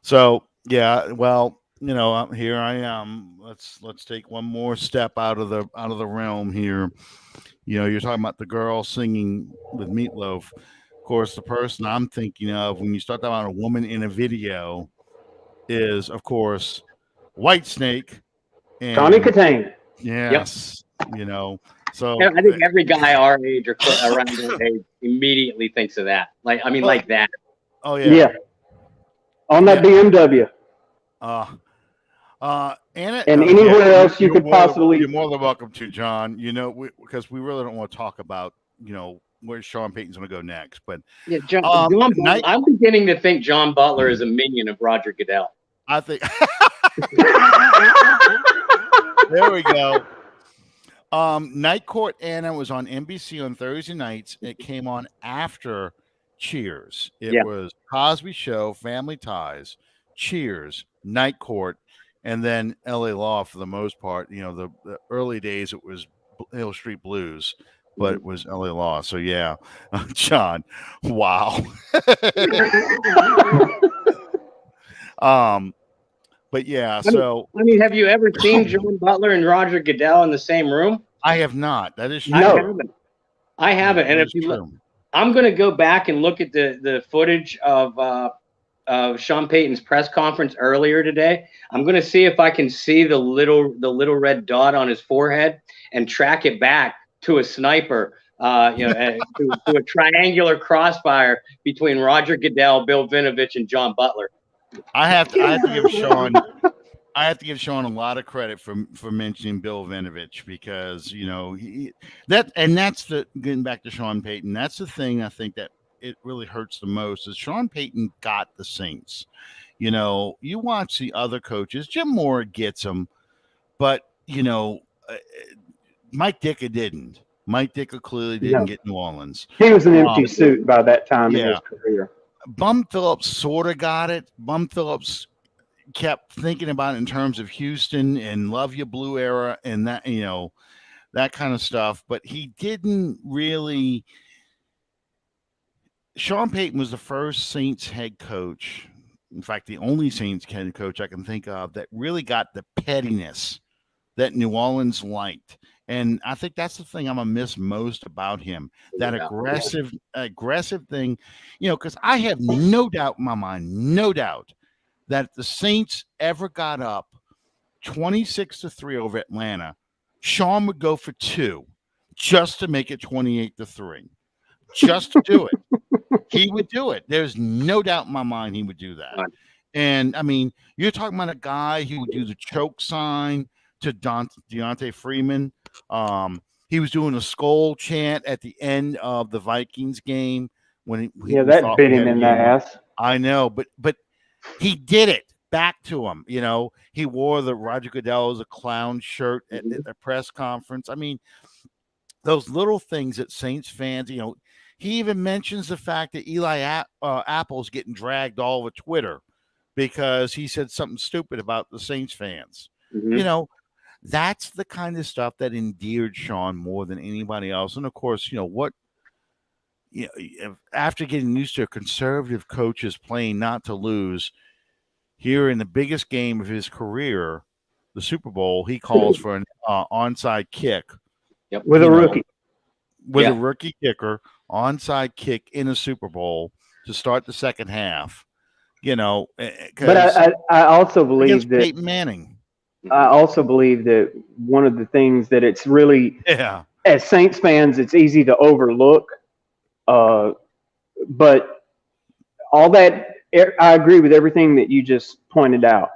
So, yeah, well, here I am. Let's take one more step out of the realm here. You're talking about the girl singing with Meatloaf. Of course, the person I'm thinking of when you start talking about a woman in a video is, of course, Whitesnake. And Connie Katane. Yes. Yep. So I think every guy our age or around our age immediately thinks of that. Like that. Oh yeah. Yeah. On that BMW. And anywhere else you could possibly. You're more than welcome to, John. Because we really don't want to talk about, where Sean Payton's going to go next. But yeah, John I'm beginning to think John Butler is a minion of Roger Goodell. I think. There we go. Night Court Anna was on NBC on Thursday nights. It came on after Cheers. It was Cosby Show, Family Ties, Cheers, Night Court, and then LA Law for the most part. The early days it was Hill Street Blues, but it was LA Law. So yeah, John, wow. But yeah, so have you ever seen John Butler and Roger Goodell in the same room? I have not. That is I true. haven't. I haven't. That And if is you look, true. I'm going to go back and look at the footage of Sean Payton's press conference earlier today. I'm going to see if I can see the little red dot on his forehead and track it back to a sniper. To a triangular crossfire between Roger Goodell, Bill Vinovich, and John Butler. I have to give Sean. I have to give Sean a lot of credit for mentioning Bill Vinovich because that's the getting back to Sean Payton. That's the thing I think that it really hurts the most is Sean Payton got the Saints. You watch the other coaches. Jim Moore gets them, but Mike Ditka didn't. Mike Ditka clearly didn't No, get New Orleans. he was an empty suit by that time in Yeah, his career. Bum Phillips sort of got it. Bum Phillips kept thinking about it in terms of Houston and Love You Blue era and that kind of stuff, but he didn't really. Sean Payton was the first Saints head coach, in fact, the only Saints head coach I can think of that really got the pettiness that New Orleans liked. And I think that's the thing I'm gonna miss most about him. That Yeah. aggressive thing, because I have no doubt in my mind, no doubt that if the Saints ever got up 26-3 over Atlanta, Sean would go for 2 just to make it 28-3. Just to do it. He would do it. There's no doubt in my mind he would do that. Right. And I mean, you're talking about a guy who would do the choke sign to Deontay Freeman. He was doing a skull chant at the end of the Vikings game when he That thought bit we him had a in the game. ass. I know, but he did it back to him. He wore the Roger Goodell as a clown shirt at the press conference. I mean, those little things that Saints fans, he even mentions the fact that Eli Apple's getting dragged all over Twitter because he said something stupid about the Saints fans. Mhm. That's the kind of stuff that endeared Sean more than anybody else. And of course, after getting used to a conservative coach's playing not to lose, here in the biggest game of his career, the Super Bowl, he calls for an onside kick. Yep. With a rookie. With Yeah. a rookie kicker, onside kick in a Super Bowl to start the second half. But I also believe against that Peyton Manning. I also believe that one of the things that it's really, Yeah. as Saints fans, it's easy to overlook. But all that, I agree with everything that you just pointed out.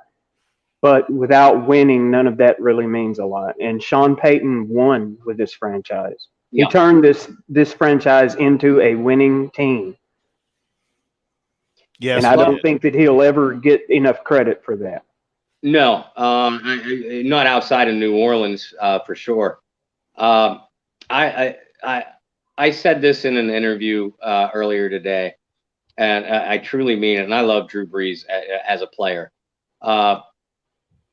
But without winning, none of that really means a lot. And Sean Payton won with this franchise. Yeah. He turned this franchise into a winning team. Yes, and I don't think that he'll ever get enough credit for that. No, not outside of New Orleans for sure. I said this in an interview earlier today, and I truly mean it. And I love Drew Brees as a player.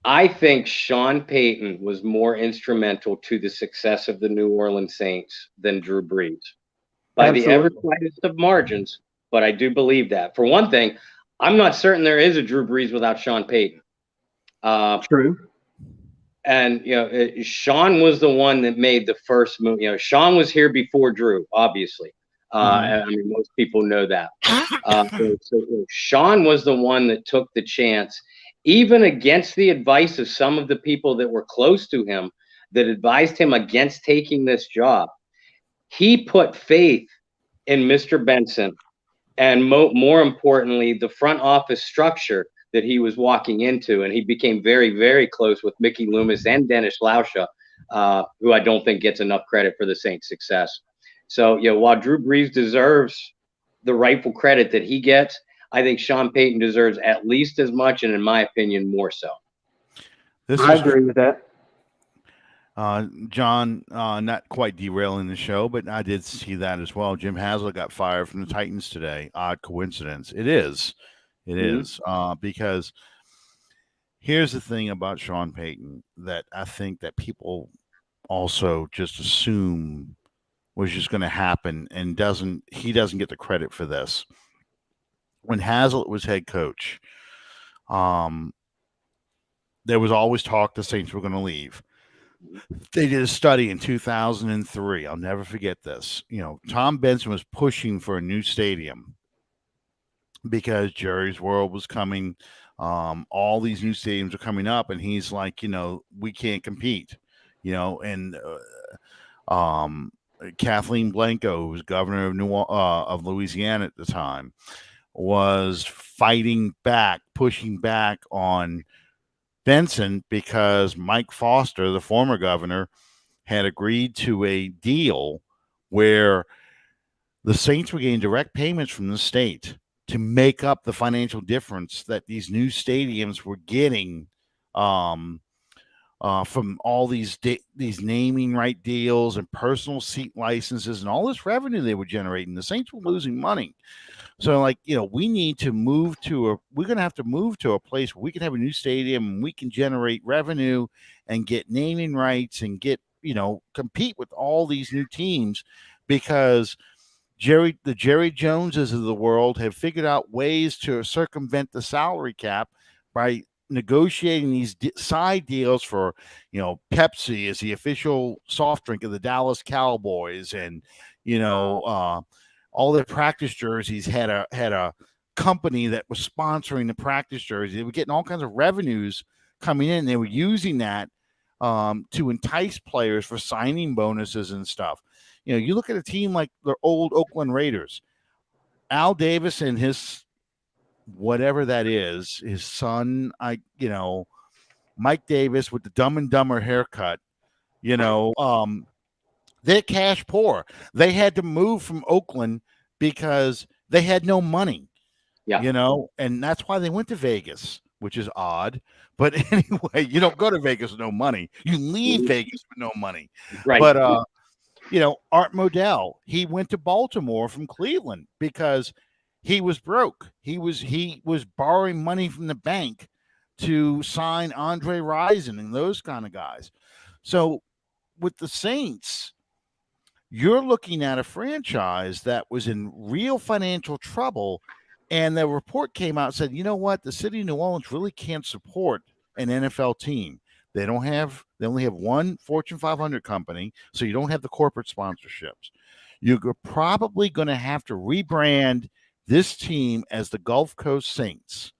I think Sean Payton was more instrumental to the success of the New Orleans Saints than Drew Brees by Absolutely. the ever slightest of margins. But I do believe that. For one thing, I'm not certain there is a Drew Brees without Sean Payton. True. And Sean was the one that made the first move. Sean was here before Drew, obviously. I mean, most people know that. So Sean was the one that took the chance, even against the advice of some of the people that were close to him, that advised him against taking this job. He put faith in Mr. Benson, and more importantly, the front office structure that he was walking into. And he became very, very close with Mickey Loomis and Dennis Lauscha, who I don't think gets enough credit for the Saints' success. So, while Drew Brees deserves the rightful credit that he gets, I think Sean Payton deserves at least as much, and in my opinion, more so. I agree with that. John, not quite derailing the show, but I did see that as well. Jim Haslett got fired from the Titans today. Odd coincidence. It is. It is. Because here's the thing about Sean Payton that I think that people also just assume was just going to happen and he doesn't get the credit for this. When Haslett was head coach, there was always talk the Saints were going to leave. They did a study in 2003. I'll never forget this. Tom Benson was pushing for a new stadium because Jerry's World was coming. All these new stadiums are coming up, and he's like, we can't compete. And Kathleen Blanco, who was governor of Louisiana at the time, was fighting back, pushing back on Benson because Mike Foster, the former governor, had agreed to a deal where the Saints were getting direct payments from the state to make up the financial difference that these new stadiums were getting from all these naming right deals and personal seat licenses and all this revenue they were generating. The Saints were losing money. So, we need to we're going to have to move to a place where we can have a new stadium and we can generate revenue and get naming rights and get, compete with all these new teams, because the Jerry Joneses of the world have figured out ways to circumvent the salary cap by negotiating these side deals for, Pepsi is the official soft drink of the Dallas Cowboys, and all their practice jerseys had a company that was sponsoring the practice jerseys. They were getting all kinds of revenues coming in. They were using that to entice players for signing bonuses and stuff. You look at a team like the old Oakland Raiders. Al Davis and his whatever that is, his son, Mike Davis with the Dumb and Dumber haircut, they're cash poor. They had to move from Oakland because they had no money. Yeah. And that's why they went to Vegas, which is odd. But anyway, you don't go to Vegas with no money. You leave Vegas with no money. Right. But Art Modell, he went to Baltimore from Cleveland because he was broke. He was borrowing money from the bank to sign Andre Rison and those kind of guys. So with the Saints, you're looking at a franchise that was in real financial trouble. And the report came out and said, you know what? The city of New Orleans really can't support an NFL team. They only have one Fortune 500 company, so you don't have the corporate sponsorships. You're probably going to have to rebrand this team as the Gulf Coast Saints.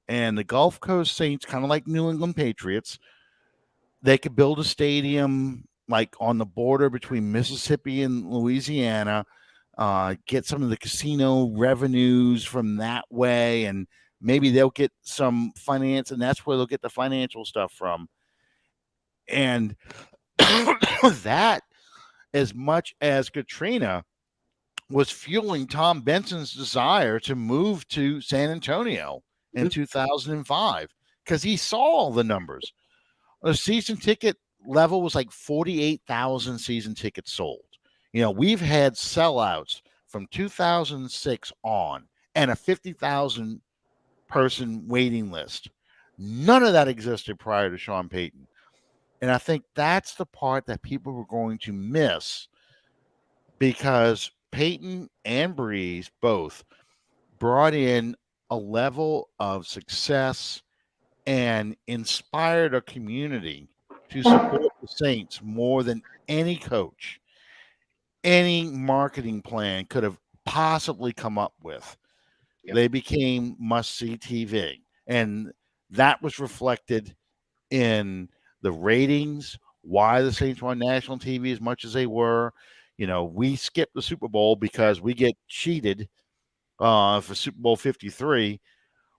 And the Gulf Coast Saints, kind of like New England Patriots, they could build a stadium like on the border between Mississippi and Louisiana, get some of the casino revenues from that way, and maybe they'll get some finance, and that's where they'll get the financial stuff from. And that, as much as Katrina, was fueling Tom Benson's desire to move to San Antonio in 2005 because he saw the numbers. The season ticket level was like 48,000 season tickets sold. We've had sellouts from 2006 on and a 50,000 person waiting list. None of that existed prior to Sean Payton. And I think that's the part that people were going to miss, because Payton and Breeze both brought in a level of success and inspired a community to support the Saints more than any coach, any marketing plan could have possibly come up with. Yep. They became must-see TV. And that was reflected in the ratings, why the Saints were on national TV as much as they were. We skipped the Super Bowl because we get cheated for Super Bowl 53.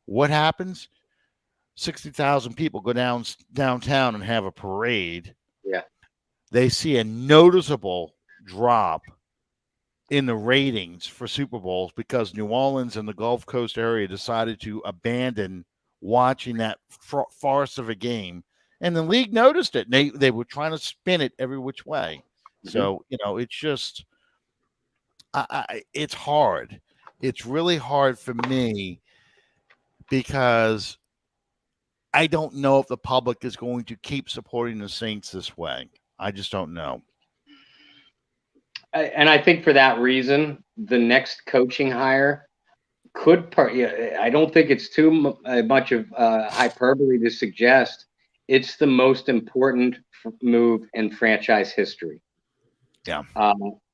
What happens? 60,000 people go downtown and have a parade. Yeah. They see a noticeable drop in the ratings for Super Bowls because New Orleans and the Gulf Coast area decided to abandon watching that farce of a game. And the league noticed it. They were trying to spin it every which way. Mm-hmm. So, it's just, it's hard. It's really hard for me because I don't know if the public is going to keep supporting the Saints this way. I just don't know. And I think for that reason, the next coaching hire could I don't think it's too much of hyperbole to suggest it's the most important move in franchise history. Yeah.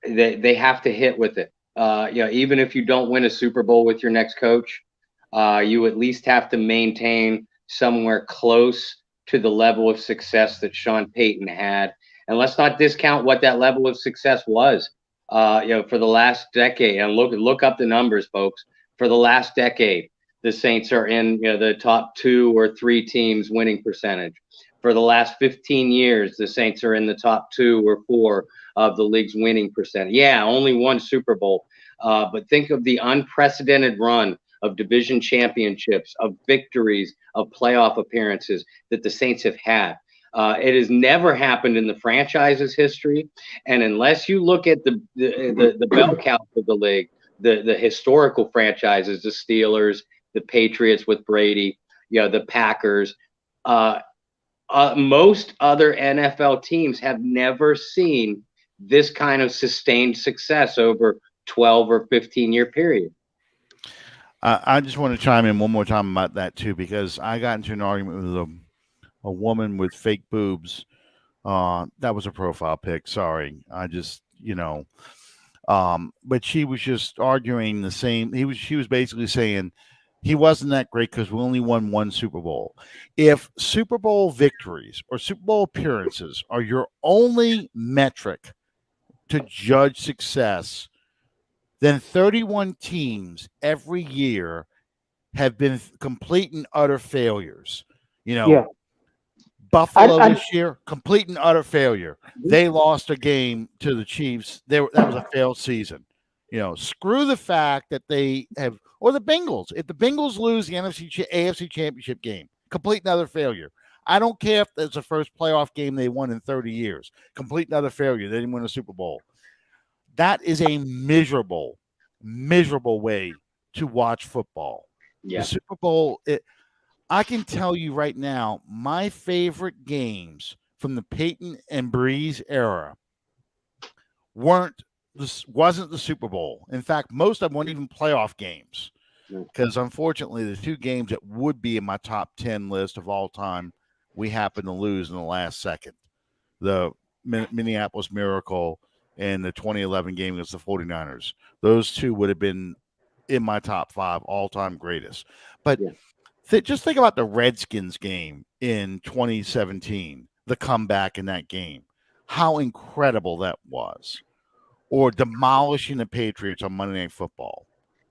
They have to hit with it. Even if you don't win a Super Bowl with your next coach, you at least have to maintain somewhere close to the level of success that Sean Payton had. And let's not discount what that level of success was. For the last decade, and look up the numbers, folks. For the last decade, the Saints are in the top 2 or 3 teams winning percentage. For the last 15 years, the Saints are in the top 2 or 4 of the league's winning percentage. Yeah, only one Super Bowl. But think of the unprecedented run of division championships, of victories, of playoff appearances that the Saints have had. It has never happened in the franchise's history. And unless you look at the bell count of the league, the historical franchises, the Steelers, the Patriots with Brady, the Packers, most other NFL teams have never seen this kind of sustained success over 12 or 15-year period. I just want to chime in one more time about that too, because I got into an argument with a woman with fake boobs. That was a profile pic. Sorry. I just, but she was just arguing the same. She was basically saying he wasn't that great because we only won one Super Bowl. If Super Bowl victories or Super Bowl appearances are your only metric to judge success, then 31 teams every year have been complete and utter failures. Buffalo this year, complete and utter failure. They lost a game to the Chiefs. That was a failed season. Screw the fact that they have, or the Bengals. If the Bengals lose the AFC Championship game, complete and utter failure. I don't care if it's the first playoff game they won in 30 years. Complete and utter failure. They didn't win a Super Bowl. That is a miserable way to watch football. Yeah. The Super Bowl, I can tell you right now, my favorite games from the Payton and Breeze era wasn't the Super Bowl. In fact, most of them weren't even playoff games, because unfortunately, the 2 games that would be in my top 10 list of all time, we happened to lose in the last second. The Minneapolis Miracle and the 2011 game against the 49ers. Those 2 would have been in my top 5 all-time greatest. But just think about the Redskins game in 2017, the comeback in that game, how incredible that was. Or demolishing the Patriots on Monday Night Football.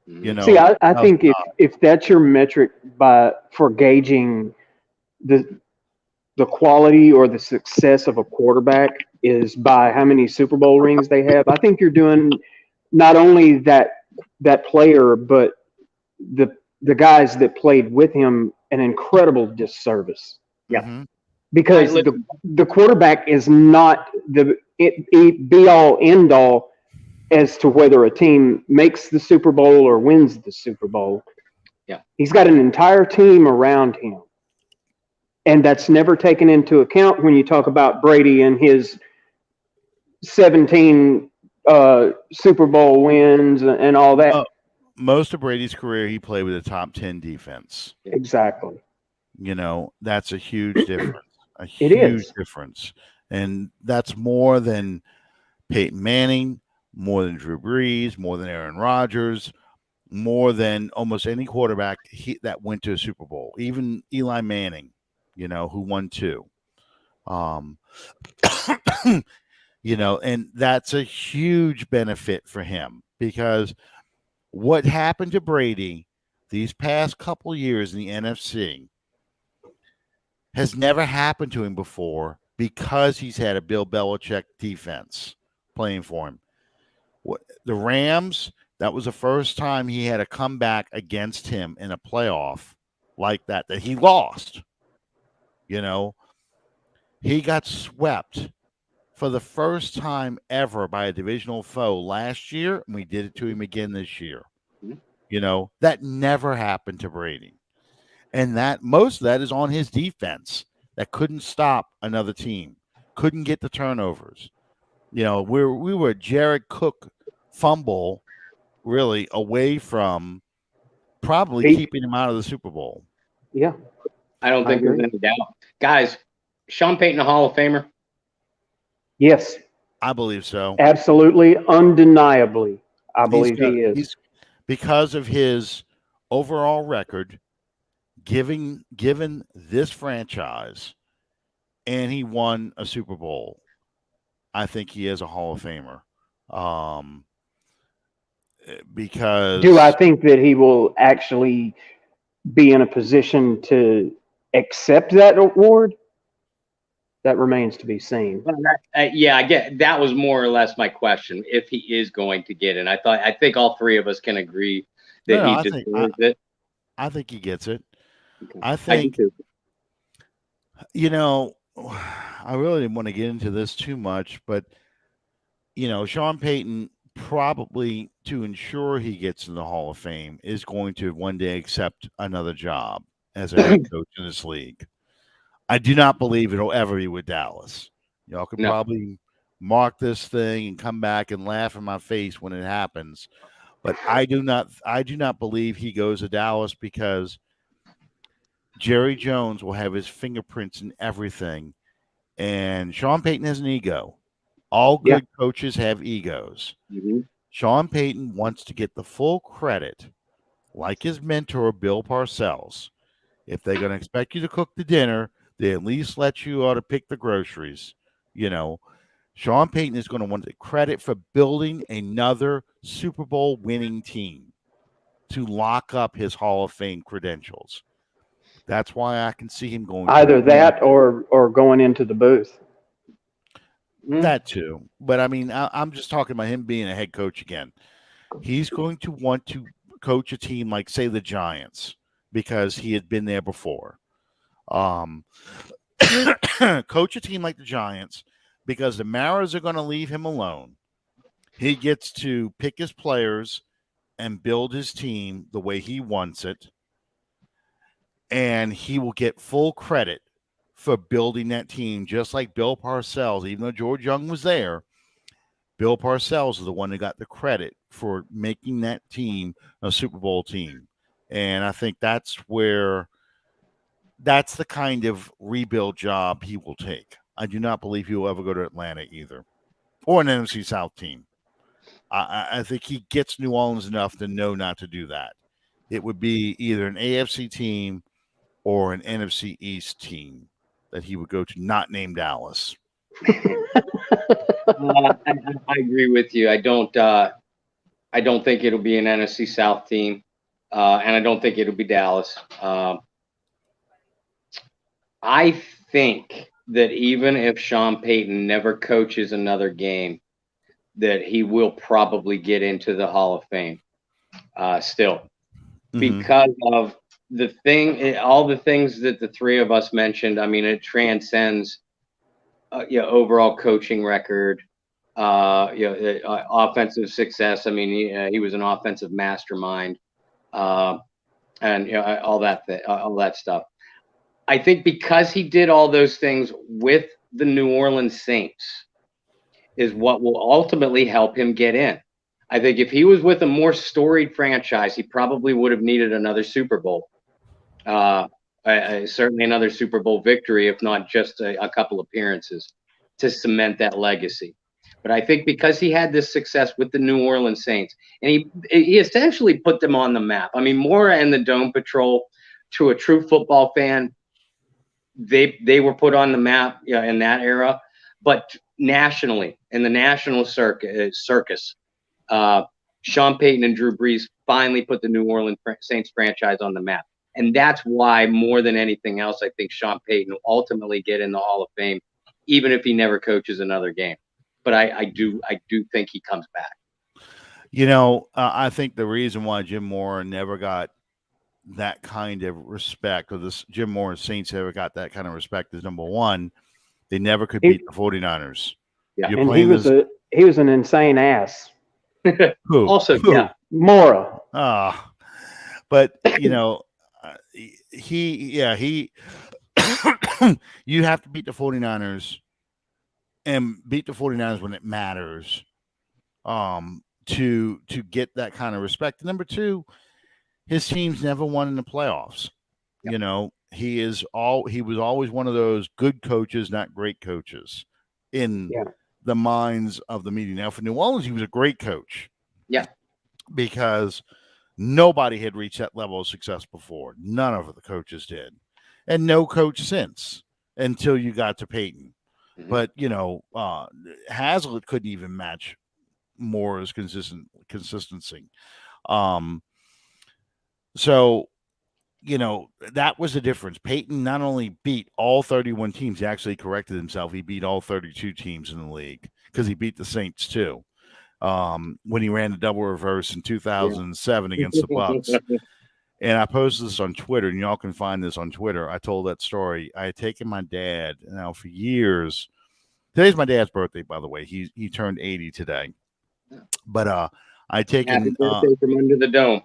See, I think if that's your metric for gauging the quality or the success of a quarterback is by how many Super Bowl rings they have, I think you're doing not only that player, but the guys that played with him an incredible disservice. Yeah. Mm-hmm. Because the quarterback is not the be all end all as to whether a team makes the Super Bowl or wins the Super Bowl. Yeah. He's got an entire team around him. And that's never taken into account when you talk about Brady and his 17 Super Bowl wins and all that. Most of Brady's career, he played with a top 10 defense. Exactly. That's a huge difference. A It huge is. difference. And that's more than Peyton Manning, more than Drew Brees, more than Aaron Rodgers, more than almost any quarterback that went to a Super Bowl. Even Eli Manning, who won 2. And that's a huge benefit for him, because what happened to Brady these past couple years in the NFC has never happened to him before, because he's had a Bill Belichick defense playing for him. The Rams, that was the first time he had a comeback against him in a playoff like that he lost. He got swept for the first time ever by a divisional foe last year, and we did it to him again this year. That never happened to Brady. And that most of that is on his defense that couldn't stop another team, couldn't get the turnovers. We were a Jared Cook fumble really away from probably keeping him out of the Super Bowl. Yeah. I don't think there's any doubt. Guys, Sean Payton a Hall of Famer? Yes, I believe so. absolutely, undeniably, I He's believe got he is. he's because of his overall record, given this franchise, and he won a Super Bowl. I think he is a Hall of Famer. Um, Do I because think that he will actually be in a position to accept that award? That remains to be seen. Well, yeah, I get that was more or less my question. If he is going to get it, I think all three of us can agree that no, he I think deserves it. I think he gets it. Okay. I I do think too. you know, I really didn't want to get into this too much, but Sean Payton probably to ensure he gets in the Hall of Fame is going to one day accept another job as a head coach in this league. I do not believe it'll ever be with Dallas. Y'all could No, probably mark this thing and come back and laugh in my face when it happens. But I do not believe he goes to Dallas because Jerry Jones will have his fingerprints in everything. And Sean Payton has an ego. All Yeah. good coaches have egos. hmm Sean Payton wants to get the full credit, like his mentor, Bill Parcells. If they're going to expect you to cook the dinner, they at least let you out to pick the groceries. You know, Sean Payton is going to want the credit for building another Super Bowl winning team to lock up his Hall of Fame credentials. That's why I can see him going to a Either team. that or going into the booth. That too. But I mean, I'm just talking about him being a head coach again. He's going to want to coach a team like, say, the Giants, because he had been there before. Um, coach a team like the Giants because the Maras are going to leave him alone. He gets to pick his players and build his team the way he wants it, and he will get full credit for building that team, just like Bill Parcells. Even though George Young was there, Bill Parcells is the one that got the credit for making that team a Super Bowl team. And I think that's the kind of rebuild job he will take. I do not believe he will ever go to Atlanta either, or an NFC South team. I think he gets New Orleans enough to know not to do that. It would be either an AFC team or an NFC East team that he would go to, not named Dallas. I agree with you. I don't think it'll be an NFC South team, and I don't think it'll be Dallas. I think that even if Sean Payton never coaches another game, that he will probably get into the Hall of Fame still, because of all the things that the three of us mentioned. I mean, it transcends, overall coaching record, offensive success. I mean, he was an offensive mastermind, and all that stuff. I think because he did all those things with the New Orleans Saints is what will ultimately help him get in. I think if he was with a more storied franchise, he probably would have needed another Super Bowl. Certainly another Super Bowl victory, if not just a couple appearances to cement that legacy. But I think because he had this success with the New Orleans Saints, and he essentially put them on the map. I mean, Mora and the Dome Patrol, to a true football fan, they were put on the map, in that era. But nationally, in the national circus, Sean Payton and Drew Brees finally put the New Orleans Saints franchise on the map. And that's why, more than anything else, I think Sean Payton will ultimately get in the Hall of Fame, even if he never coaches another game. But I do think he comes back. I think the reason why Jim Mora never got that kind of respect, or this Jim Mora Saints ever got that kind of respect, is number one, they never could beat the 49ers. Yeah. You're And playing this. he was an insane ass. Who? Also, Who? yeah. Mora. But he you have to beat the 49ers and beat the 49ers when it matters, to get that kind of respect. Number two, his team's never won in the playoffs. Yep. he was always one of those good coaches, not great coaches, in Yeah. the minds of the media. Now for New Orleans, he was a great coach. Yeah. Because nobody had reached that level of success before. None of the coaches did, and no coach since until you got to Payton. Mhm. But Hazlitt couldn't even match Moore's consistency. Um, so that was the difference. Payton not only beat all 31 teams, he actually corrected himself. He beat all 32 teams in the league because he beat the Saints too. When he ran the double reverse in 2007 against the Bucks. And I posted this on Twitter, and y'all can find this on Twitter. I told that story. I had taken my dad now for years. Today's my dad's birthday, by the way. He turned 80 today. But I taken Happy birthday from under the dome.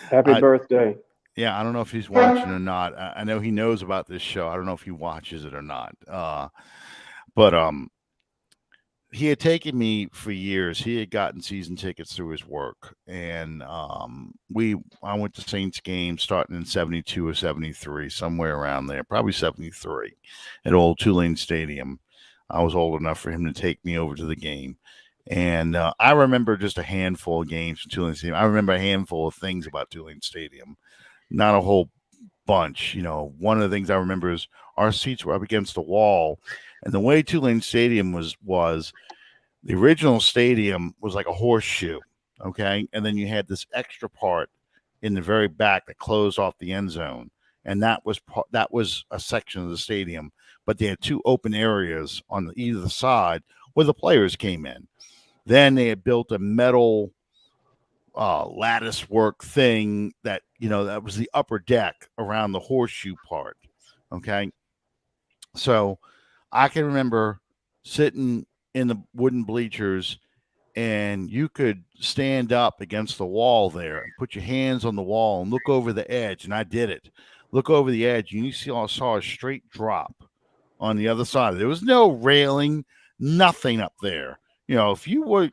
Happy birthday. Yeah, I don't know if he's watching or not. I know he knows about this show. I don't know if he watches it or not. But he had taken me for years. He had gotten season tickets through his work, and I went to Saints games starting in 72 or 73, somewhere around there, probably 73, at old Tulane Stadium. I was old enough for him to take me over to the game. And I remember just a handful of games from Tulane Stadium. I remember a handful of things about Tulane Stadium, not a whole bunch. One of the things I remember is our seats were up against the wall, and the way Tulane Stadium was the original stadium was like a horseshoe, okay? And then you had this extra part in the very back that closed off the end zone, and that was a section of the stadium. But they had two open areas on either side where the players came in. Then they had built a metal lattice work thing that that was the upper deck around the horseshoe part, okay? So I can remember sitting in the wooden bleachers, and you could stand up against the wall there and put your hands on the wall and look over the edge. And I did it. Look over the edge, and you saw a straight drop on the other side. There was no railing, nothing up there. If you were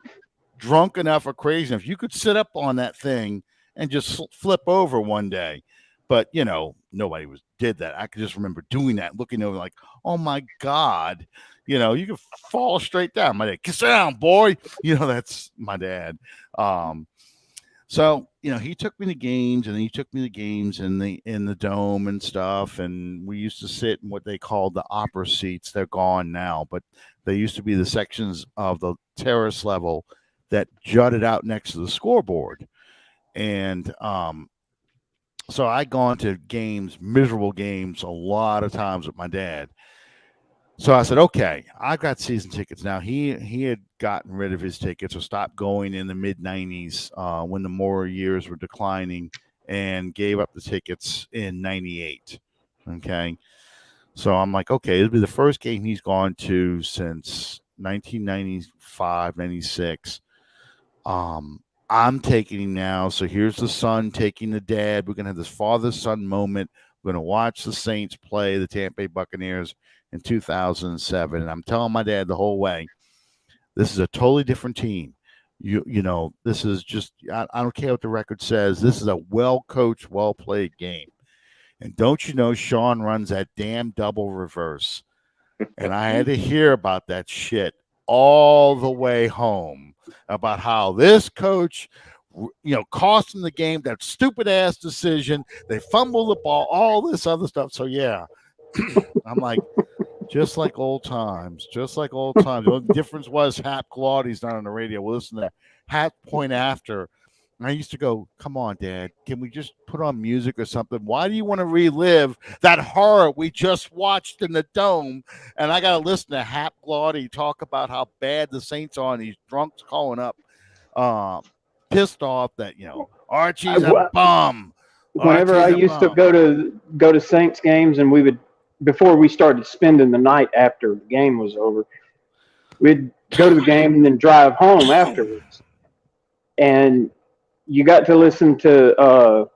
drunk enough or crazy enough, you could sit up on that thing and just flip over one day. But nobody did that. I could just remember doing that, looking over like, oh my God, you could fall straight down. My dad, sit down, boy. That's my dad. So he took me to games, and he took me to games in the dome and stuff. And we used to sit in what they called the opera seats. They're gone now, but they used to be the sections of the terrace level that jutted out next to the scoreboard. And so I'd gone to games, miserable games, a lot of times with my dad. So I said, okay, I've got season tickets now. He had gotten rid of his tickets or stopped going in the mid 90s when the Moore years were declining, and gave up the tickets in 98. Okay. So I'm like, okay, it'll be the first game he's gone to since 1995, 96. I'm taking him now. So here's the son taking the dad. We're going to have this father-son moment. We're going to watch the Saints play the Tampa Bay Buccaneers in 2007. And I'm telling my dad the whole way, this is a totally different team. This is just, I don't care what the record says. This is a well-coached, well-played game. And don't you know, Sean runs that damn double reverse. And I had to hear about that shit all the way home, about how this coach, cost him the game, that stupid ass decision. They fumbled the ball, all this other stuff. So yeah, I'm like, just like old times. The only difference was Hap Claudi's not on the radio. We'll listen to Hap point after. And I used to go, come on, Dad, can we just put on music or something? Why do you want to relive that horror we just watched in the dome? And I got to listen to Hap Claudi talk about how bad the Saints are, and these drunks calling up, pissed off that, Archie's a bum. Whenever I used to go to Saints games, and we would, before we started spending the night after the game was over, we'd go to the game and then drive home afterwards. And you got to listen to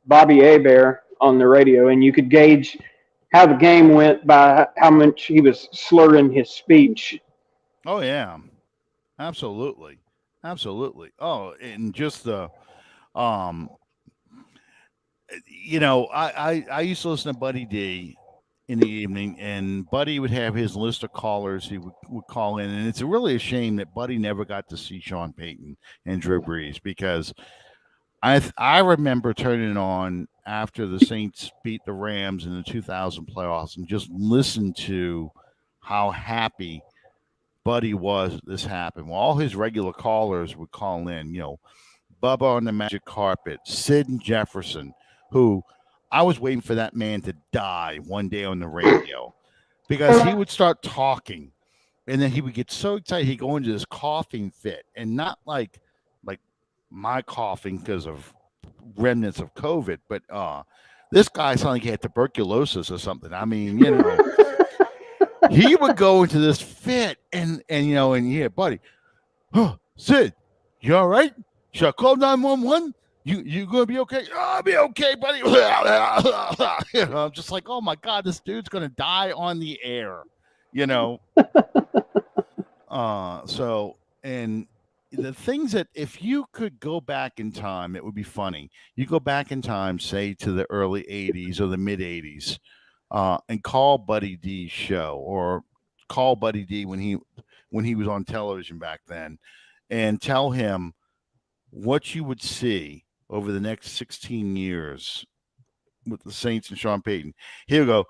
Bobby Hebert on the radio, and you could gauge how the game went by how much he was slurring his speech. Oh, yeah. Absolutely. Oh, and just the I used to listen to Buddy D in the evening, and Buddy would have his list of callers he would call in, and it's really a shame that Buddy never got to see Sean Payton and Drew Brees because I remember turning on after the Saints beat the Rams in the 2000 playoffs and just listen to how happy Buddy was this happened. Well, all his regular callers would call in, Bubba on the Magic Carpet, Sid and Jefferson, who I was waiting for that man to die one day on the radio because he would start talking and then he would get so excited he'd go into this coughing fit, and not like my coughing because of remnants of COVID, but this guy sounded like he had tuberculosis or something. I mean, he would go into this fit and yeah, buddy, Sid, you all right? Should I call 911? You gonna be okay? Oh, I'll be okay, buddy. I'm just like, oh my god, this dude's gonna die on the air, So, and the things that if you could go back in time, it would be funny. You go back in time, say to the early '80s or the mid '80s, and call Buddy D's show or call Buddy D when he was on television back then, and tell him what you would see over the next 16 years with the Saints and Sean Payton. Here we go.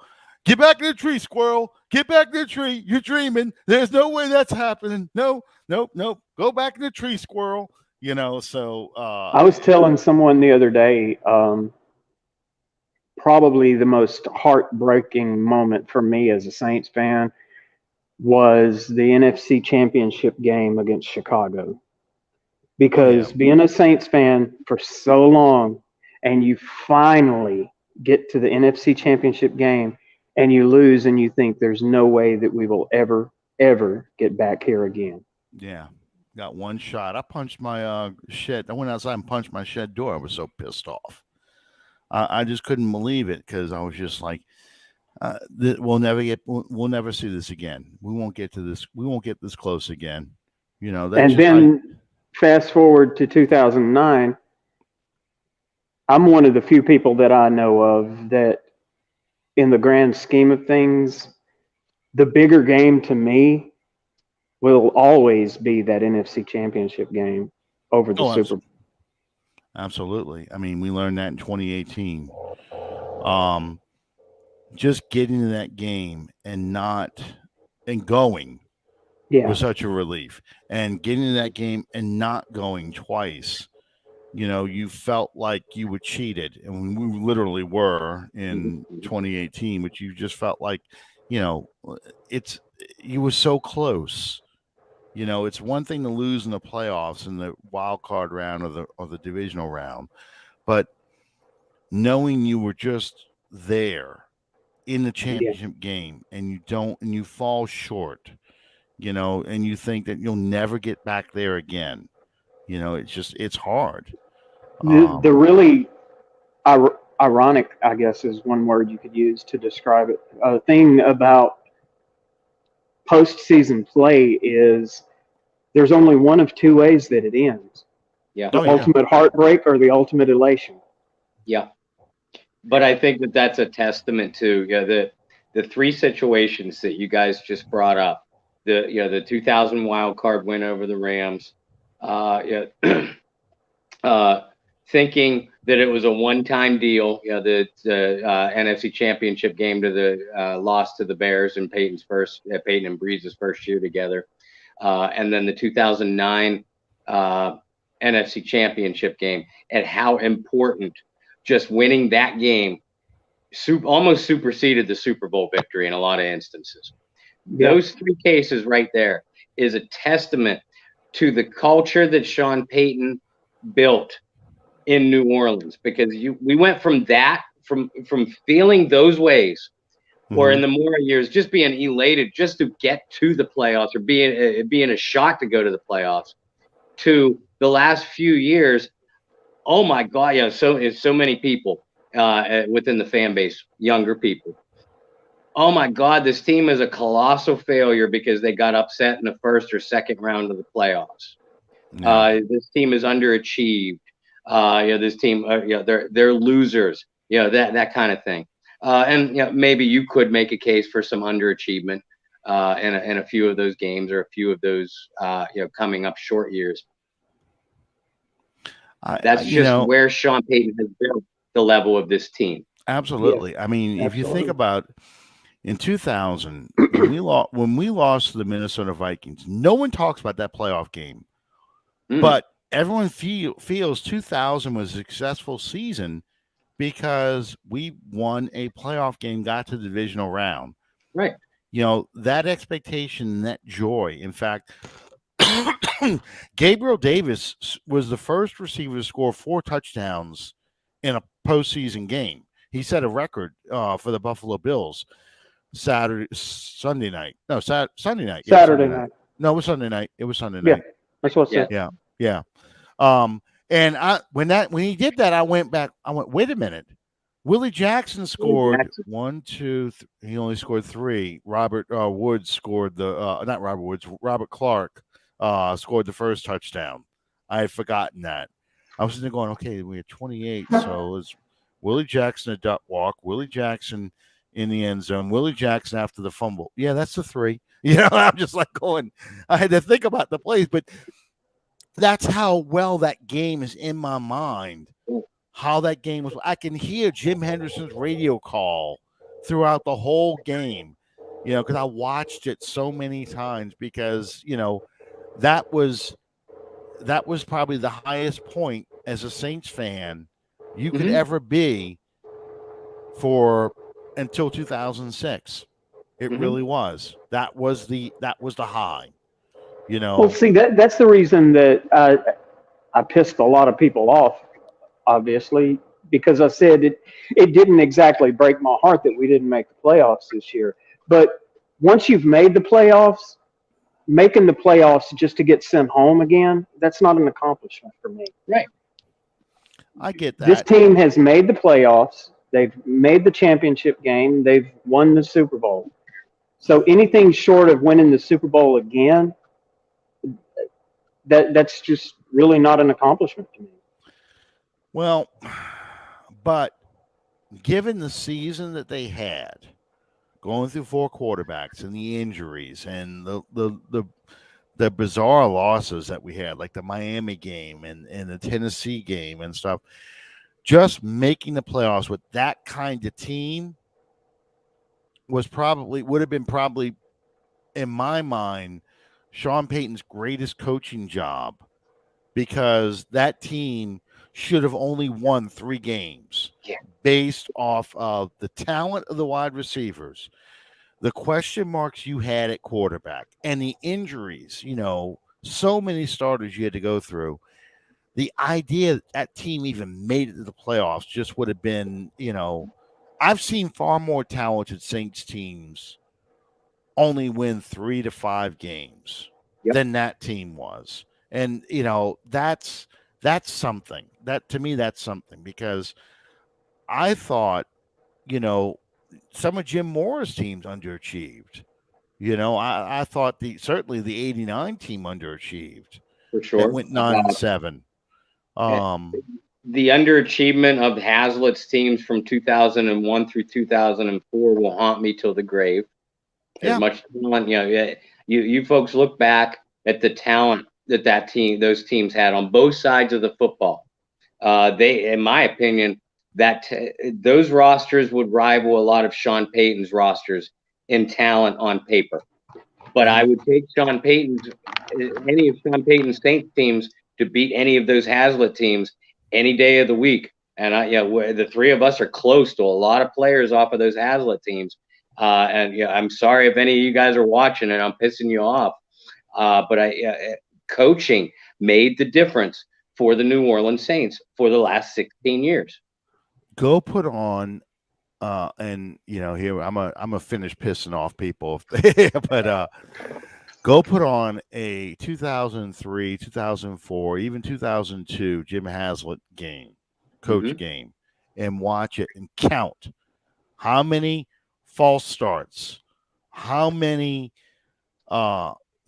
Get back in the tree, squirrel. Get back in the tree. You're dreaming. There's no way that's happening. No. Go back in the tree, squirrel. So I was telling someone the other day, probably the most heartbreaking moment for me as a Saints fan was the NFC Championship game against Chicago. Because being a Saints fan for so long, and you finally get to the NFC Championship game and you lose, and you think there's no way that we will ever get back here again. Yeah. Got one shot. I punched my shed. I went outside and punched my shed door. I was so pissed off. I just couldn't believe it because I was just like, we'll never see this again. We won't get to this. We won't get this close again. And then fast forward to 2009. I'm one of the few people that I know of that, in the grand scheme of things, the bigger game to me will always be that NFC Championship game over the Super Bowl. Absolutely. I mean, we learned that in 2018. Just getting to that game and going was such a relief. And getting to that game and not going twice, you felt like you were cheated. And we literally were in 2018, but you just felt like, you were so close. It's one thing to lose in the playoffs in the wild card round or the divisional round, but knowing you were just there in the championship game and you fall short, and you think that you'll never get back there again. It's hard. The really ironic, I guess, is one word you could use to describe it. Thing about postseason play is there's only one of two ways that it ends. Yeah. The ultimate heartbreak or the ultimate elation. Yeah. But I think that's a testament to the three situations that you guys just brought up. The 2000 wild card win over the Rams. Thinking that it was a one-time deal, the NFC Championship game to the loss to the Bears and Peyton and Brees' first year together, and then the 2009 NFC Championship game, and how important just winning that game almost superseded the Super Bowl victory in a lot of instances. Yeah. Those three cases right there is a testament to the culture that Sean Payton built in New Orleans, because we went from feeling those ways, or in the more years just being elated just to get to the playoffs, or being a shot to go to the playoffs, to the last few years. Oh my God, so many people within the fan base, younger people. Oh my God, this team is a colossal failure because they got upset in the first or second round of the playoffs. Yeah. This team is underachieved. This team, they're losers. that kind of thing. And maybe you could make a case for some underachievement in a few of those games or a few of those coming up short years. That's just where Sean Payton has built the level of this team. Absolutely. Yeah. I mean, if you think about in 2000 when we lost to the Minnesota Vikings, no one talks about that playoff game, but everyone feels 2000 was a successful season because we won a playoff game, got to the divisional round. Right. That expectation, that joy. In fact, Gabriel Davis was the first receiver to score 4 touchdowns in a postseason game. He set a record for the Buffalo Bills Sunday night. No, Sunday night. Yeah, Saturday night. No, it was Sunday night. Yeah, that's what I said. Yeah. And when he did that, I went back. I went, wait a minute. Willie Jackson scored 1, 2. He only scored 3. Robert Woods scored not Robert Woods. Robert Clark scored the first touchdown. I had forgotten that. I was sitting there going, okay, we had 28. So it was Willie Jackson a duck walk. Willie Jackson in the end zone. Willie Jackson after the fumble. Yeah, that's the 3. I'm just like going. I had to think about the plays, but that's how well that game is in my mind. How that game was. I can hear Jim Henderson's radio call throughout the whole game, because I watched it so many times because, that was probably the highest point as a Saints fan you could ever be until 2006. It really was. That was the high, Well, see, that's the reason that I pissed a lot of people off, obviously, because I said it didn't exactly break my heart that we didn't make the playoffs this year. But once you've made the playoffs, making the playoffs just to get sent home again, that's not an accomplishment for me. Right. I get that. This team has made the playoffs. They've made the championship game. They've won the Super Bowl. So anything short of winning the Super Bowl again, that's just really not an accomplishment to me. Well, but given the season that they had, going through 4 quarterbacks and the injuries and the bizarre losses that we had, like the Miami game and the Tennessee game and stuff, just making the playoffs with that kind of team would have been in my mind Sean Payton's greatest coaching job, because that team should have only won 3 games based off of the talent of the wide receivers, the question marks you had at quarterback, and the injuries. So many starters you had to go through. The idea that team even made it to the playoffs just would have been, I've seen far more talented Saints teams only win 3 to 5 games than that team was. And, that's something. That, to me, that's something, because I thought, some of Jim Moore's teams underachieved. I thought certainly the 89 team underachieved. For sure. It went 9-7. The underachievement of Hazlitt's teams from 2001 through 2004 will haunt me till the grave. As much talent, you folks look back at the talent those teams had on both sides of the football. They, in my opinion, those rosters would rival a lot of Sean Payton's rosters in talent on paper. But I would take any of Sean Payton's Saints teams to beat any of those Hazlitt teams any day of the week. And the 3 of us are close to a lot of players off of those Hazlitt teams. I'm sorry if any of you guys are watching and I'm pissing you off. But coaching made the difference for the New Orleans Saints for the last 16 years. Go put on, and here I'm a finish pissing off people, but go put on a 2003, 2004, even 2002 Jim Haslett game, coach game, and watch it and count how many false starts, how many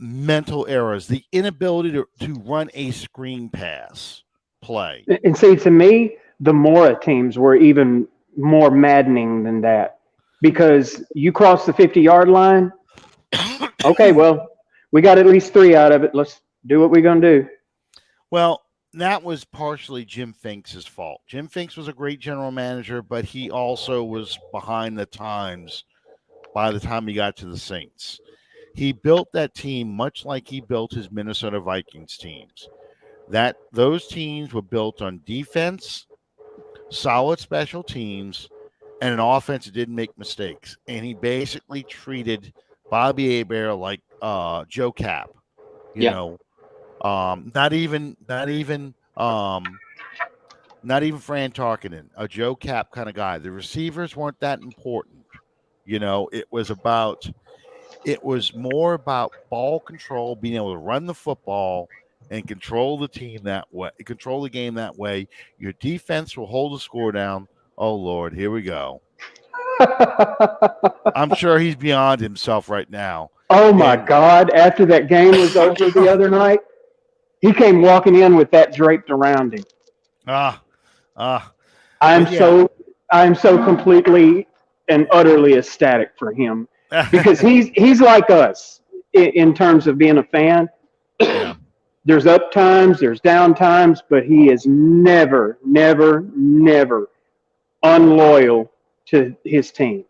mental errors, the inability to run a screen pass play. And see, to me, the Mora teams were even more maddening than that, because you cross the 50-yard line. Okay, well, we got at least 3 out of it. Let's do what we're going to do. Well, that was partially Jim Finks' fault. Jim Finks was a great general manager, but he also was behind the times by the time he got to the Saints. He built that team much like he built his Minnesota Vikings teams. Those teams were built on defense, solid special teams, and an offense that didn't make mistakes. And he basically treated Bobby Hebert like Joe Cap. You know, not even Fran Tarkenton, a Joe Cap kind of guy. The receivers weren't that important. You know, it was more about ball control, being able to run the football and control the team that way, control the game that way. Your defense will hold the score down. Oh Lord, here we go. I'm sure he's beyond himself right now. Oh my God! After that game was over the other night, he came walking in with that draped around him. I'm so completely and utterly ecstatic for him, because he's like us in terms of being a fan. Yeah. There's up times, there's down times, but he is never, never, never unloyal to his team.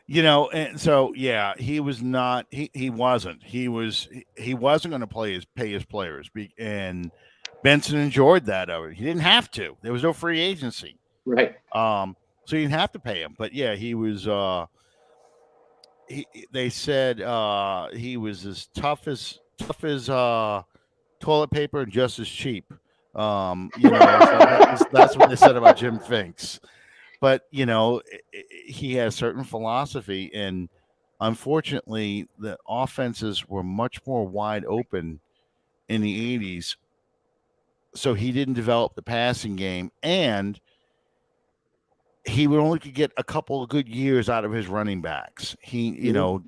You know, and so he was not. He wasn't. He wasn't going to pay his players, and Benson enjoyed that of it. He didn't have to. There was no free agency, right? So he didn't have to pay him. But yeah, he was. They said he was as tough as toilet paper and just as cheap. You know, so that's what they said about Jim Finks. But, you know, he has a certain philosophy, and unfortunately, the offenses were much more wide open in the 80s, so he didn't develop the passing game, and he would only could get a couple of good years out of his running backs. You know,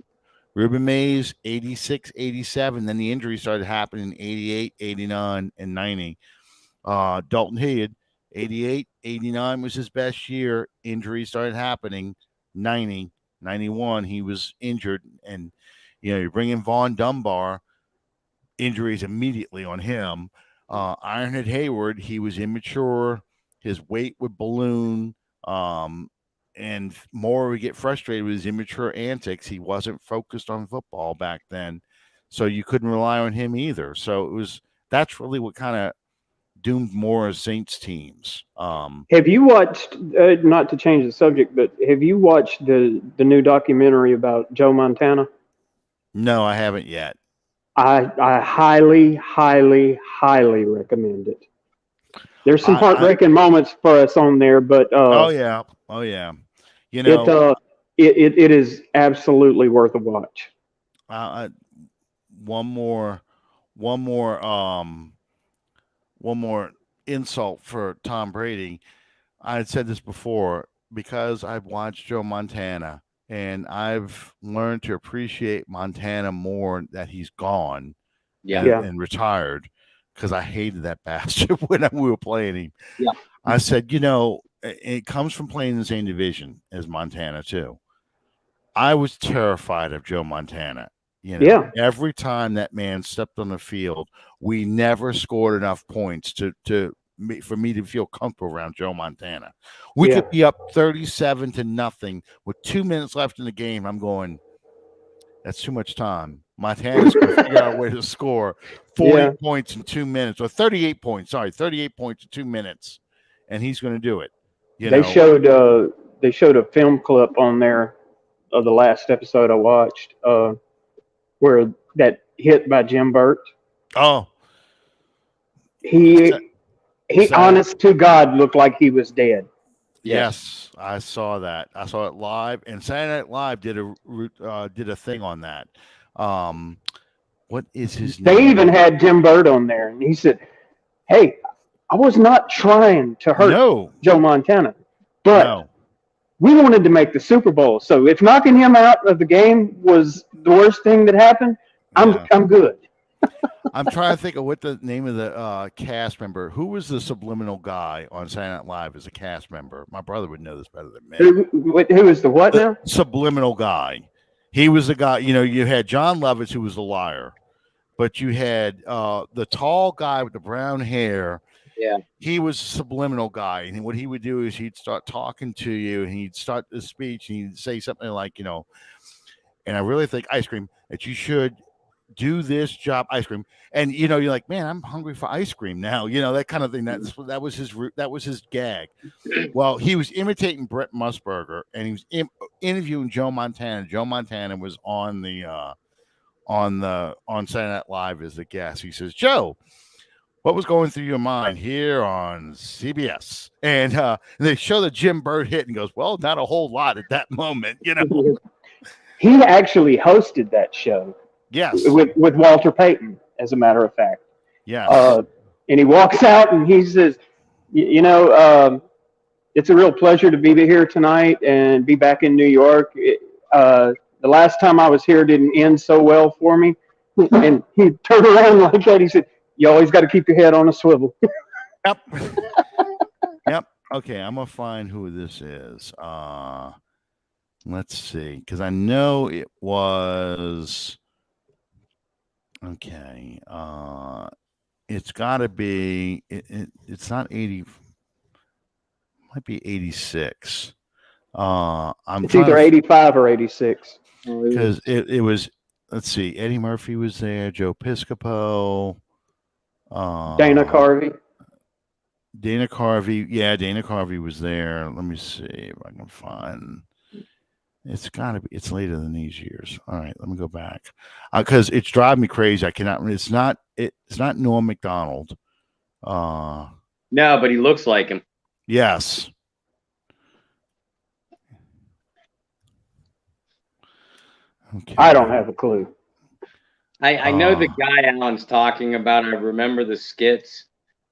Reuben Mays, 86, 87, then the injuries started happening in 88, 89, and 90. Dalton Hilliard, 88, 89 was his best year. Injuries started happening. 90, 91, he was injured. And, you know, you bring in Vaughn Dunbar, injuries immediately on him. Ironhead Hayward, he was immature. His weight would balloon. And more would get frustrated with his immature antics. He wasn't focused on football back then. So you couldn't rely on him either. So that's really what kind of doomed more Saints teams. Have you watched, not to change the subject, but have you watched the new documentary about Joe Montana? No, I haven't yet. I highly, highly, highly recommend it. There's some heartbreaking moments for us on there, but oh yeah. You know, it is absolutely worth a watch. One more insult for Tom Brady. I had said this before, because I've watched Joe Montana and I've learned to appreciate Montana more that he's gone and retired, because I hated that bastard when we were playing him. Yeah. I said, you know, it comes from playing in the same division as Montana too. I was terrified of Joe Montana. You know, every time that man stepped on the field, we never scored enough points for me to feel comfortable around Joe Montana. We could be up 37-0 with 2 minutes left in the game. I'm going, that's too much time. Montana's going to figure out a way to score 40 points in 2 minutes, or 38 points. Sorry, 38 points in 2 minutes, and he's going to do it. They showed a film clip on there of the last episode I watched, where that hit by Jim Burt. Oh, he honest to God looked like he was dead. Yes, I saw that. I saw it live, and Saturday Night Live did a thing on that. What is his name? They even had Jim Burt on there, and he said, "Hey, I was not trying to hurt Joe Montana, but we wanted to make the Super Bowl. So if knocking him out of the game was the worst thing that happened, I'm good." I'm trying to think of what the name of the cast member. Who was the subliminal guy on Saturday Night Live as a cast member? My brother would know this better than me. Who is the what The now? subliminal guy. He was the guy. You had John Lovitz, who was the liar, but you had the tall guy with the brown hair. Yeah. He was a subliminal guy, and what he would do is he'd start talking to you, and he'd start the speech, and he'd say something like, and I really think ice cream that you should do this job, ice cream, and you're like, man, I'm hungry for ice cream now, that kind of thing. That was his root, that was his gag. Well, he was imitating Brett Musburger, and he was interviewing Joe Montana. Joe Montana was on Saturday Night Live as a guest. He says, Joe, what was going through your mind here on CBS? And they show the Jim Bird hit and goes, well, not a whole lot at that moment, He actually hosted that show. Yes. With Walter Payton, as a matter of fact. Yes. And he walks out and he says, it's a real pleasure to be here tonight and be back in New York. The last time I was here didn't end so well for me. And he turned around like that. He said, you always got to keep your head on a swivel. Yep. Yep. Okay, I'm going to find who this is. Let's see, because I know it was... Okay. It's got to be. It's not 80. Might be 86. It's either 85 or 86. Because it was. Let's see. Eddie Murphy was there. Joe Piscopo. Dana Carvey. Dana Carvey. Yeah, Dana Carvey was there. Let me see if I can find. It's got to be. It's later than these years. All right, let me go back because it's driving me crazy. I cannot. It's not. It's not Norm Macdonald. No, but he looks like him. Yes. Okay. I don't have a clue. I know the guy Alan's talking about. I remember the skits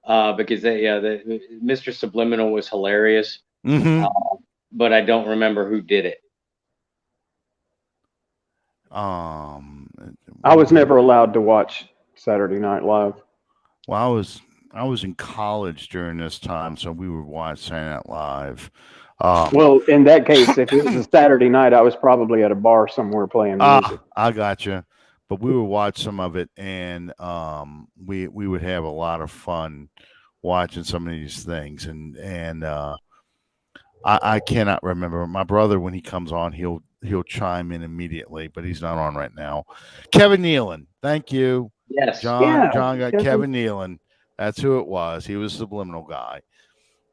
because Mr. Subliminal was hilarious. Mm-hmm. But I don't remember who did it. I was never allowed to watch Saturday Night Live. Well, I was in college during this time, so we would watch Saturday Night Live. Well, in that case, if it was a Saturday night, I was probably at a bar somewhere playing music. I gotcha. But we would watch some of it, and we would have a lot of fun watching some of these things. And I cannot remember. My brother, when he comes on, he'll chime in immediately, but he's not on right now. Kevin Nealon, thank you. Yes, John got Kevin Nealon. That's who it was. He was a subliminal guy,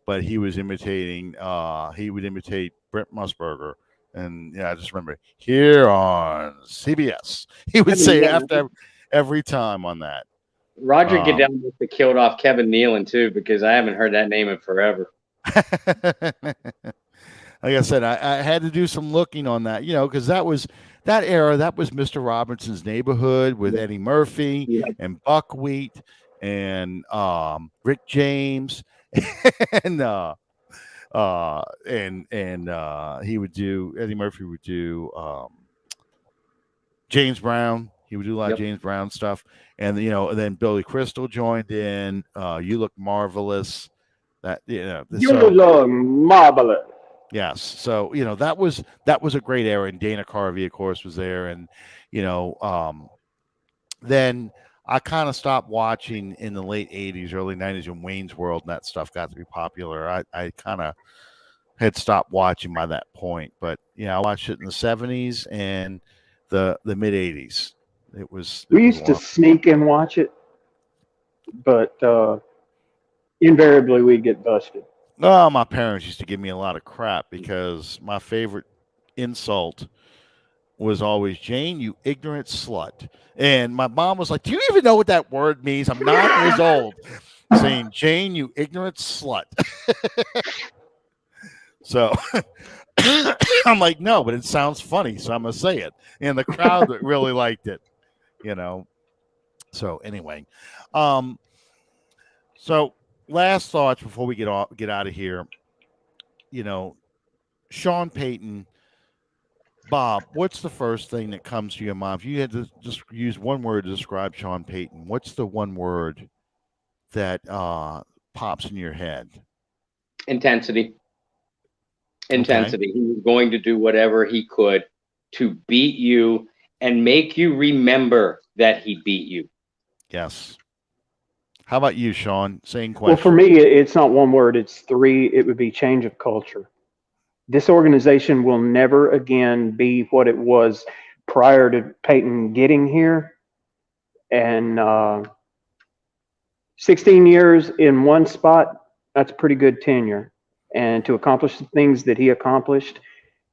but he was imitating. He would imitate Brett Musburger, and I just remember here on CBS, he would say after every time on that. Roger Goodell must have killed off Kevin Nealon too, because I haven't heard that name in forever. Like I said, I had to do some looking on that, because that was that era. That was Mr. Robinson's Neighborhood with Eddie Murphy and Buckwheat and Rick James, and he would do. Eddie Murphy would do James Brown. He would do a lot of James Brown stuff, and then Billy Crystal joined in. You Look Marvelous. That you look marvelous. Yes, so that was a great era, and Dana Carvey, of course, was there, and then I kind of stopped watching in the late '80s, early '90s when Wayne's World and that stuff got to be popular. I kind of had stopped watching by that point, but I watched it in the '70s and the mid '80s. We used to sneak and watch it, but invariably we'd get busted. Oh, my parents used to give me a lot of crap because my favorite insult was always, Jane, you ignorant slut. And my mom was like, do you even know what that word means? I'm 9 years old saying, Jane, you ignorant slut. So I'm like, no, but it sounds funny, so I'm going to say it. And the crowd really liked it, So anyway, so last thoughts before we get out of here. Sean Payton Bob, what's the first thing that comes to your mind? If you had to just use one word to describe Sean Payton, what's the one word that pops in your head? Intensity. Okay. Intensity. He was going to do whatever he could to beat you and make you remember that he beat you. Yes. How about you, Sean? Same Well, for question. me, it's not one word, it's three. It would be change of culture. This organization will never again be what it was prior to Peyton getting here. And 16 years in one spot, that's pretty good tenure. And to accomplish the things that he accomplished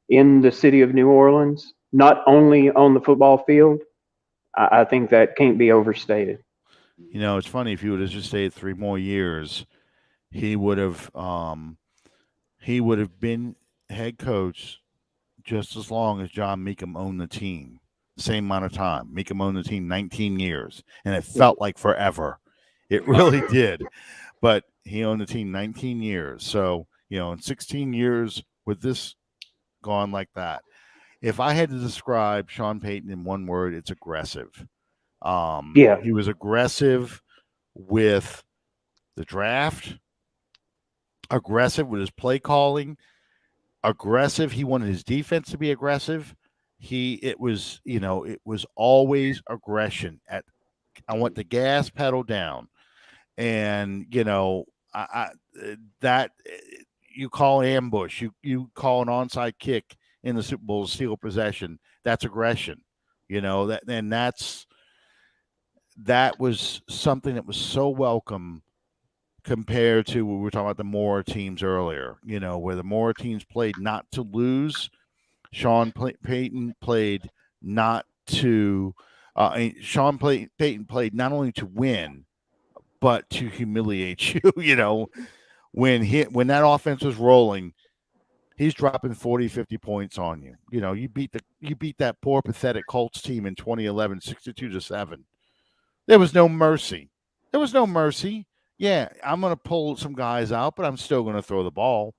in the city of New Orleans, not only on the football field, I think that can't be overstated. It's funny if he would have just stayed 3 more years, he would have been head coach just as long as John Meekum owned the team. Same amount of time. Meekum owned the team 19 years, and it felt like forever. It really did. But he owned the team 19 years. So, in 16 years with this gone like that, if I had to describe Sean Payton in one word, it's aggressive. Yeah, He was aggressive with the draft, aggressive with his play calling, aggressive. He wanted his defense to be aggressive. It was always aggression. I want the gas pedal down, and that you call an ambush, you call an onside kick in the Super Bowl, steal possession. That's aggression. That was something that was so welcome compared to what we were talking about the Moore teams earlier. Where the Moore teams played not to lose. Payton played not to. Payton played not only to win, but to humiliate you. When that offense was rolling, he's dropping 40, 50 points on you. You beat that poor, pathetic Colts team in 2011, 62-7. There was no mercy. There was no mercy. Yeah, I'm going to pull some guys out, but I'm still going to throw the ball.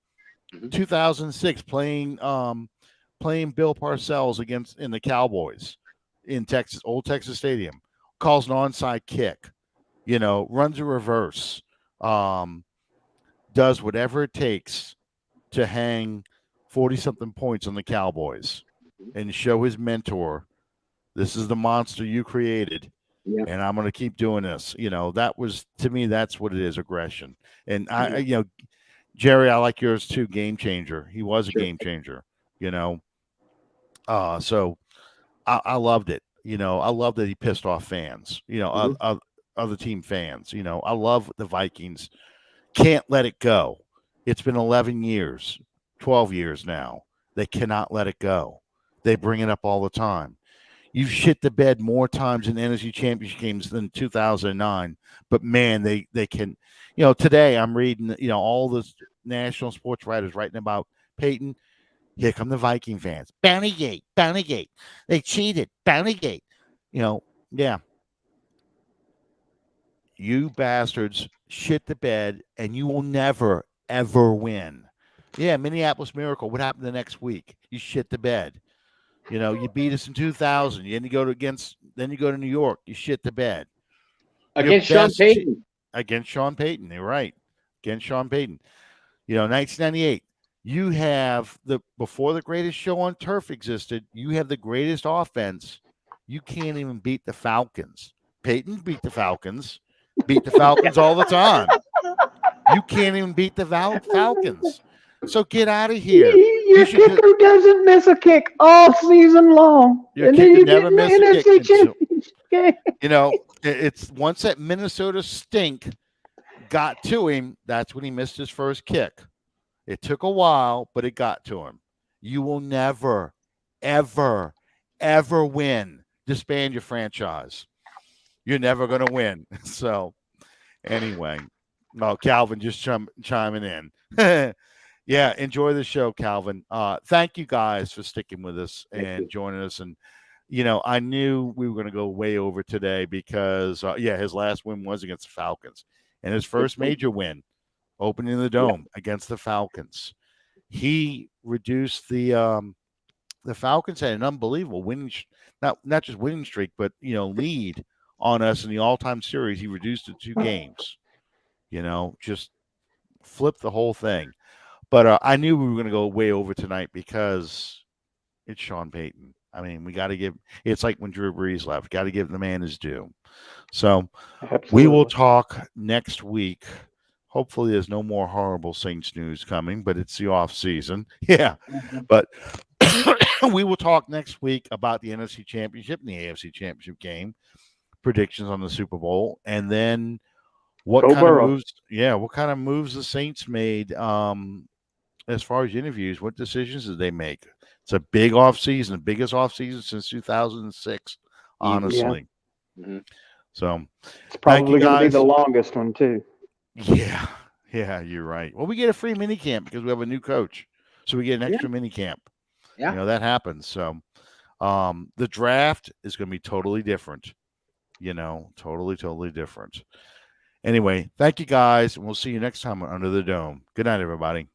Mhm. 2006, playing Bill Parcells in the Cowboys in Texas, Old Texas Stadium, calls an onside kick. Runs a reverse, does whatever it takes to hang 40 something points on the Cowboys and show his mentor, this is the monster you created, Yeah. and I'm going to keep doing this. That was, to me, that's what it is, aggression. And Jerry, I like yours too. Game changer. He was a Sure. game changer. You know, so I loved it. I love that he pissed off fans. Mhm. Other team fans. I love the Vikings. Can't let it go. It's been 11 years, 12 years now. They cannot let it go. They bring it up all the time. You've shit the bed more times in NFC Championship games than 2009. But man, they can. Today I'm reading. All the national sports writers writing about Peyton. Here come the Viking fans. Bountygate, Bountygate. They cheated. Bountygate. Yeah. You bastards shit the bed, and you will never ever win. Yeah, Minneapolis Miracle. What happened the next week? You shit the bed. You beat us in 2000. Then you go to New York. You shit the bed. Your Against Sean best Payton. against Sean Payton. You're right. Against Sean Payton. 1998. You have before the greatest show on turf existed. You have the greatest offense. You can't even beat the Falcons. Payton beat the Falcons. Beat the Falcons all the time. You can't even beat the Falcons. So get out of here. You Your should just, kicker doesn't miss a kick all season long, your and then kicker you get never in the missed a kick NFC until Championship game. it's once that Minnesota stink got to him, that's when he missed his first kick. It took a while, but it got to him. You will never, ever, ever win. Disband your franchise. You're never going to win. So, anyway, Calvin just chiming in. Yeah, enjoy the show, Calvin. Thank you guys for sticking with us Thank and you. joining us. And I knew we were going to go way over today because his last win was against the Falcons, and his first major win, opening the Yeah. dome against the Falcons. He reduced the the Falcons had an unbelievable winning, not just winning streak, but lead on us in the all-time series. He reduced it to 2 games. Just flipped the whole thing. But I knew we were going to go way over tonight because it's Sean Payton. I mean, we got to give. It's like when Drew Brees left. Got to give the man his due. So we will talk next week. Hopefully, there's no more horrible Saints news coming, but it's the off season. Yeah, but we will talk next week about the NFC Championship and the AFC Championship game, predictions on the Super Bowl, and then what kind of moves the Saints made as far as interviews. What decisions did they make? It's a big offseason, biggest offseason since 2006, honestly. Mm-hmm. So it's probably going to be the longest one too. Yeah, you're right. Well, we get a free mini camp because we have a new coach, so we get an extra mini camp. Yeah, that happens. So the draft is going to be totally different. Totally different. Anyway, thank you guys, and we'll see you next time on Under the Dome. Good night, everybody.